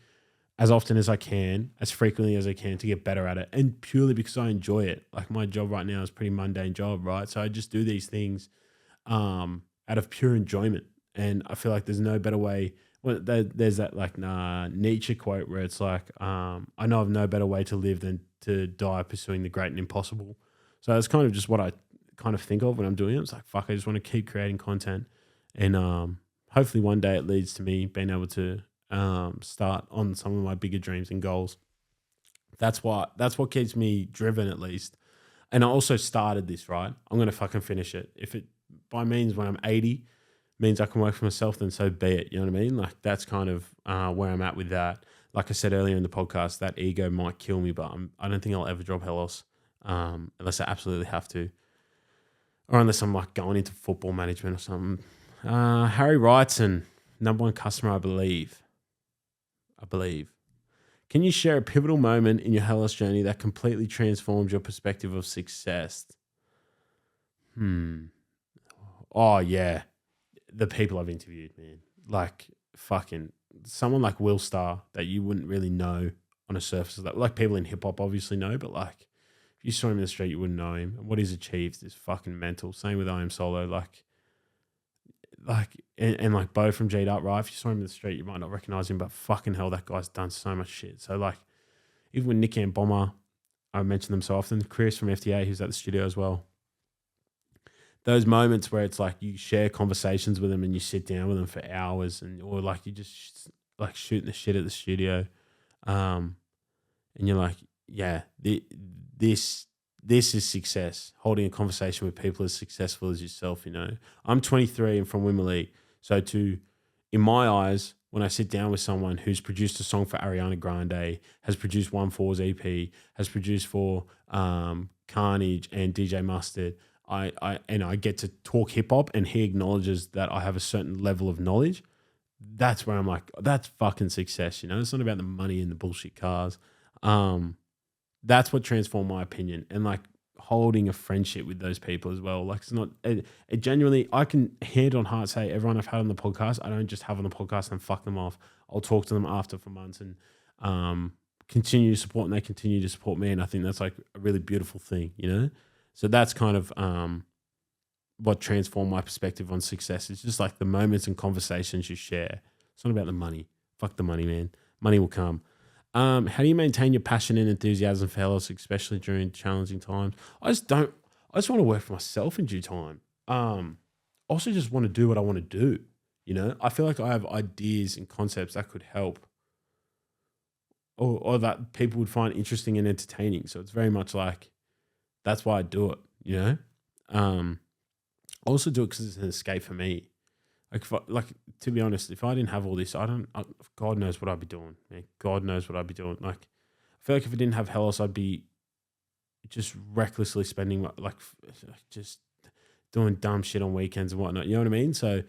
as often as I can, as frequently as I can to get better at it. And purely because I enjoy it. Like my job right now is a pretty mundane job, right? So I just do these things out of pure enjoyment. And I feel like there's no better way. Well, there's that like Nietzsche quote where it's like, I know of no better way to live than to die pursuing the great and impossible. So that's kind of just what I kind of think of when I'm doing it. It's like, fuck, I just want to keep creating content. And hopefully one day it leads to me being able to start on some of my bigger dreams and goals. That's what keeps me driven, at least. And I also started this, right? I'm going to fucking finish it. If it by means when I'm 80 means I can work for myself, then so be it. You know what I mean? Like that's kind of where I'm at with that. Like I said earlier in the podcast, that ego might kill me, but I don't think I'll ever drop Hellos unless I absolutely have to. Or unless I'm like going into football management or something. Harry Wrightson, number one customer, I believe. Can you share a pivotal moment in your Hellos journey that completely transformed your perspective of success? Oh, yeah. The people I've interviewed, man. Like, fucking, someone like Will Starr that you wouldn't really know on a surface. Like, people in hip-hop obviously know, but, like, if you saw him in the street, you wouldn't know him. And what he's achieved is fucking mental. Same with I Am Solo. And like Bo from G'd Up, right? If you saw him in the street, you might not recognize him, but fucking hell, that guy's done so much shit. So like, even with Nicky and Bomber, I mention them so often. Chris from FTA, who's at the studio as well. Those moments where it's like you share conversations with them and you sit down with them for hours, or like you just like shooting the shit at the studio, and you're like, yeah, this is success. Holding a conversation with people as successful as yourself, you know. I'm 23 and from Wimberley. So in my eyes, when I sit down with someone who's produced a song for Ariana Grande, has produced 1/4's EP, has produced for Carnage and DJ Mustard, I get to talk hip hop and he acknowledges that I have a certain level of knowledge. That's where I'm like, that's fucking success, you know. It's not about the money and the bullshit cars. That's what transformed my opinion, and like holding a friendship with those people as well. Like it's not, it genuinely, I can hand on heart say everyone I've had on the podcast, I don't just have on the podcast and fuck them off. I'll talk to them after for months and continue to support, and they continue to support me. And I think that's like a really beautiful thing, you know? So that's kind of what transformed my perspective on success. It's just like the moments and conversations you share. It's not about the money. Fuck the money, man. Money will come. How do you maintain your passion and enthusiasm for Hellos, especially during challenging times? I just want to work for myself in due time. Also just want to do what I want to do. You know, I feel like I have ideas and concepts that could help or that people would find interesting and entertaining. So it's very much like, that's why I do it, you know? I also do it because it's an escape for me. Like, to be honest, if I didn't have all this, God knows what I'd be doing, man. God knows what I'd be doing. Like, I feel like if I didn't have Hellos, I'd be just recklessly spending, like just doing dumb shit on weekends and whatnot. You know what I mean? So,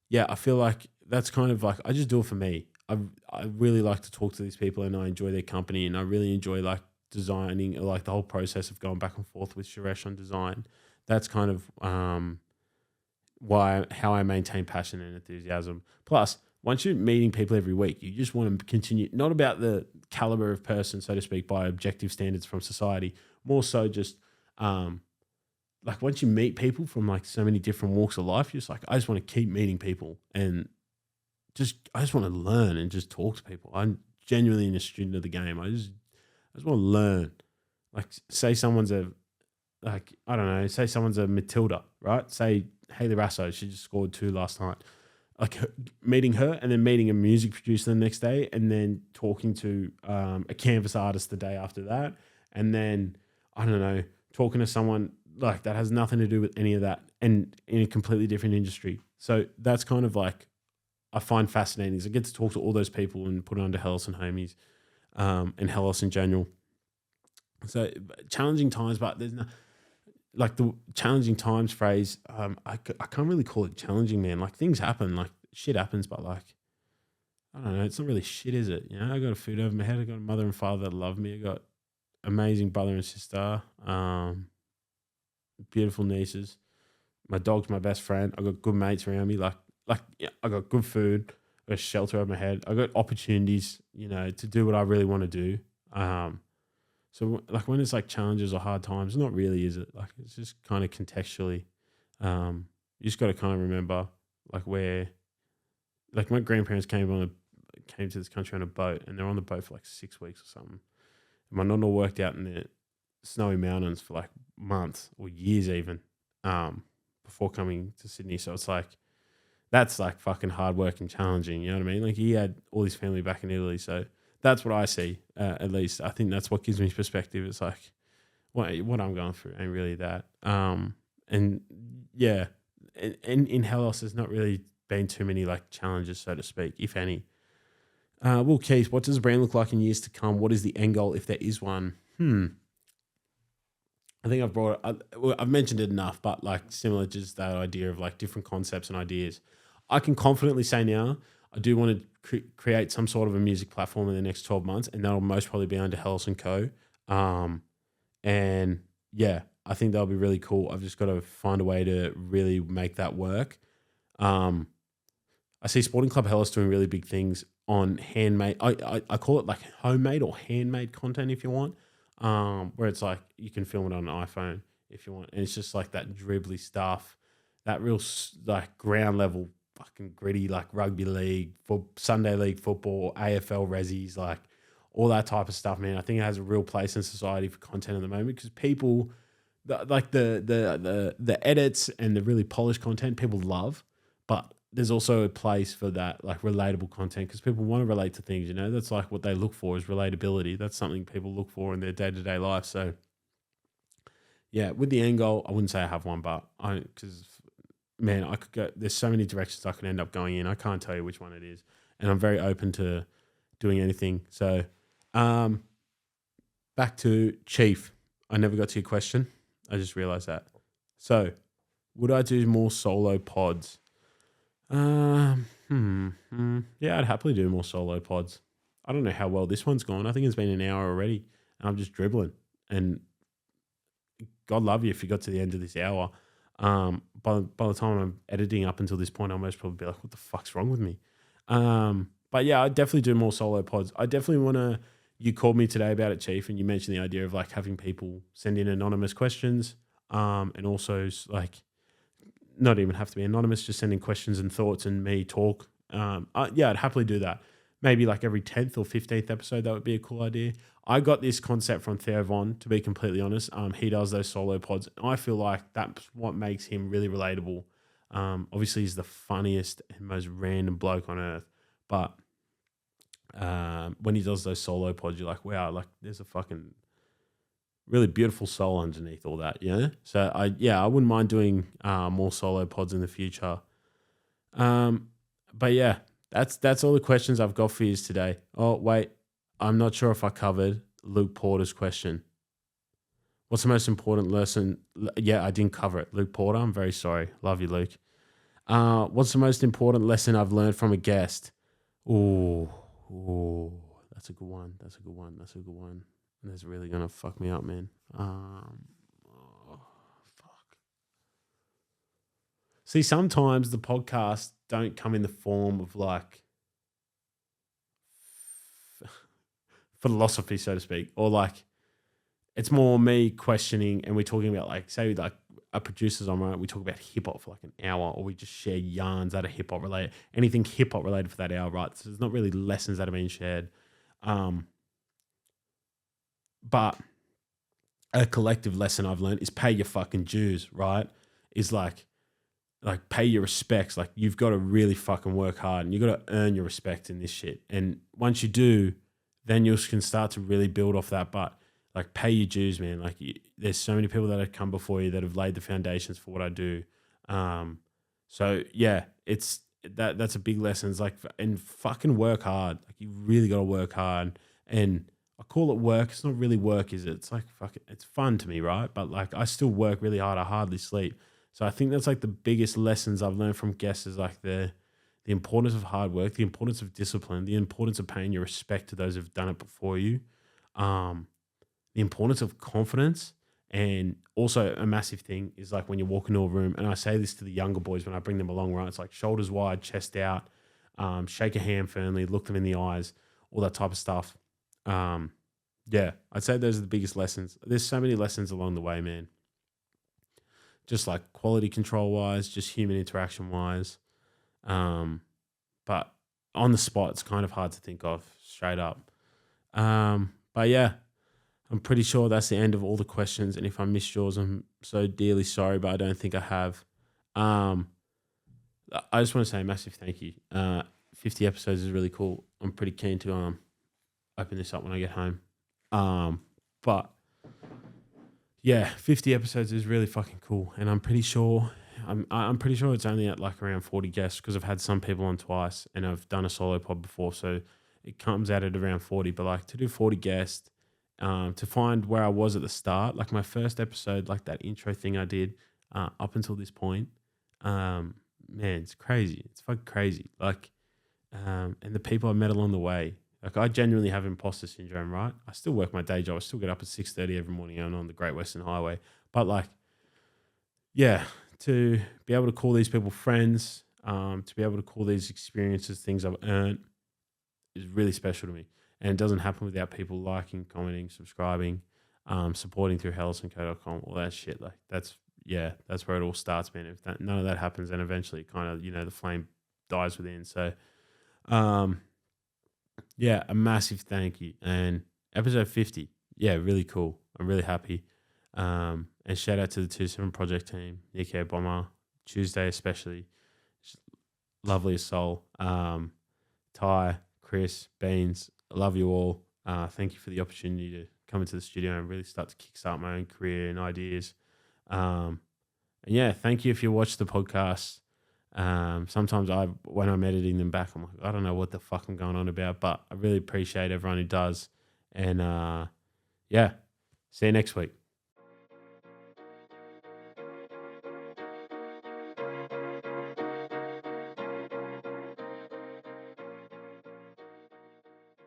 yeah, I feel like that's kind of like, I just do it for me. I really like to talk to these people and I enjoy their company, and I really enjoy like designing, like the whole process of going back and forth with Suresh on design. That's kind of, how I maintain passion and enthusiasm. Plus, once you're meeting people every week, you just want to continue, not about the caliber of person, so to speak, by objective standards from society, more so just like once you meet people from like so many different walks of life, you're just like, I just want to keep meeting people and I just want to learn and just talk to people. I'm genuinely a student of the game. I just want to learn. Like, say someone's a say someone's a Matilda, right? Say Hayley Rasso, she just scored 2 last night. Like meeting her and then meeting a music producer the next day and then talking to a canvas artist the day after that. And then, I don't know, talking to someone like that has nothing to do with any of that and in a completely different industry. So that's kind of like, I find fascinating is I get to talk to all those people and put it under Hellas and Homies and Hellas in general. So challenging times, but there's no, like the challenging times phrase, I can't really call it challenging, man. Like things happen, like shit happens, but like, I don't know, it's not really shit, is it? You know, I got a food over my head. I got a mother and father that love me. I got amazing brother and sister, beautiful nieces. My dog's my best friend. I got good mates around me. Yeah, I got good food. I got shelter over my head. I got opportunities, you know, to do what I really want to do. So like when it's like challenges or hard times, not really, is it? Like it's just kind of contextually. You just got to kind of remember like where, like my grandparents came to this country on a boat and they're on the boat for like 6 weeks or something. And my nonna worked out in the snowy mountains for like months or years even before coming to Sydney. So it's like, that's like fucking hard work and challenging. You know what I mean? Like he had all his family back in Italy. So that's what I see, at least. I think that's what gives me perspective. It's like, what I'm going through ain't really that. And yeah, and in Hellas, there's not really been too many like challenges, so to speak, if any. Will Keith, what does the brand look like in years to come? What is the end goal if there is one? I think I've mentioned it enough, but like similar, just that idea of like different concepts and ideas. I can confidently say now, I do want to create some sort of a music platform in the next 12 months, and that'll most probably be under Hellas & Co. And yeah, I think that'll be really cool. I've just got to find a way to really make that work. I see Sporting Club Hellas doing really big things on handmade. I call it like homemade or handmade content if you want, where it's like you can film it on an iPhone if you want. And it's just like that dribbly stuff, that real like ground level fucking gritty, like rugby league, for Sunday league football, AFL resis, like all that type of stuff, man. I think it has a real place in society for content at the moment because people, like the edits and the really polished content people love, but there's also a place for that like relatable content because people want to relate to things, you know. That's like what they look for is relatability. That's something people look for in their day-to-day life. So yeah, with the end goal, I wouldn't say I have one, but because man, I could go, there's so many directions I could end up going in. I can't tell you which one it is. And I'm very open to doing anything. So back to Chief. I never got to your question. I just realized that. So would I do more solo pods? Yeah, I'd happily do more solo pods. I don't know how well this one's gone. I think it's been an hour already and I'm just dribbling. And God love you if you got to the end of this hour. By the time I'm editing up until this point, I'll most probably be like, what the fuck's wrong with me? But yeah, I'd definitely do more solo pods. I definitely want to, you called me today about it, Chief, and you mentioned the idea of like having people send in anonymous questions, and also like not even have to be anonymous, just sending questions and thoughts and me talk. Yeah, I'd happily do that. Maybe like every 10th or 15th episode, that would be a cool idea. I got this concept from Theo Von, to be completely honest. He does those solo pods. I feel like that's what makes him really relatable. Obviously, he's the funniest and most random bloke on earth. But when he does those solo pods, you're like, wow, like there's a fucking really beautiful soul underneath all that, you know? So, I wouldn't mind doing more solo pods in the future. But yeah, that's all the questions I've got for you today. Oh, wait. I'm not sure if I covered Luke Porter's question. What's the most important lesson? Yeah, I didn't cover it. Luke Porter, I'm very sorry. Love you, Luke. What's the most important lesson I've learned from a guest? Ooh, that's a good one. That's a good one. And that's really going to fuck me up, man. Fuck. See, sometimes the podcasts don't come in the form of like philosophy, so to speak, or like it's more me questioning and we're talking about like, say like our producers on, right? We talk about hip hop for like an hour or we just share yarns that are hip hop related, anything hip hop related for that hour, right? So there's not really lessons that are being shared. But a collective lesson I've learned is pay your fucking dues, right? Is like pay your respects. Like you've got to really fucking work hard and you got to earn your respect in this shit. And once you do, then you can start to really build off that. But like pay your dues, man. Like there's so many people that have come before you that have laid the foundations for what I do. So yeah, that's a big lesson. It's like, and fucking work hard. Like you really got to work hard. And I call it work. It's not really work, is it? It's like it's fun to me, right? But like I still work really hard. I hardly sleep. So I think that's like the biggest lessons I've learned from guests is like the importance of hard work, the importance of discipline, the importance of paying your respect to those who've done it before you, the importance of confidence, and also a massive thing is like when you walk into a room, and I say this to the younger boys when I bring them along, right? It's like shoulders wide, chest out, shake a hand firmly, look them in the eyes, all that type of stuff. Yeah, I'd say those are the biggest lessons. There's so many lessons along the way, man. Just like quality control wise, just human interaction wise. But on the spot, it's kind of hard to think of straight up. But yeah, I'm pretty sure that's the end of all the questions. And if I missed yours, I'm so dearly sorry, but I don't think I have. I just want to say a massive thank you. 50 episodes is really cool. I'm pretty keen to open this up when I get home. But yeah, 50 episodes is really fucking cool, and I'm pretty sure it's only at like around 40 guests because I've had some people on twice, and I've done a solo pod before, so it comes out at around 40. But like to do 40 guests, to find where I was at the start, like my first episode, like that intro thing I did up until this point, man, it's crazy. It's fucking crazy. Like, and the people I met along the way. Like I genuinely have imposter syndrome, right? I still work my day job. I still get up at 6:30 every morning and on the Great Western Highway. But like, yeah, to be able to call these people friends, to be able to call these experiences things I've earned is really special to me. And it doesn't happen without people liking, commenting, subscribing, supporting through hellisandco.com, all that shit. Like that's where it all starts, man. If none of that happens, then eventually kind of, the flame dies within. So, yeah, a massive thank you. And episode 50, yeah, really cool. I'm really happy. And shout out to the 27 Project team, Nico Bomber, Tuesday especially. Lovely as soul. Ty, Chris, Beans, I love you all. Thank you for the opportunity to come into the studio and really start to kickstart my own career and ideas. And yeah, thank you if you watch the podcast. Sometimes when I'm editing them back, I'm like, I don't know what the fuck I'm going on about, but I really appreciate everyone who does. And yeah, see you next week.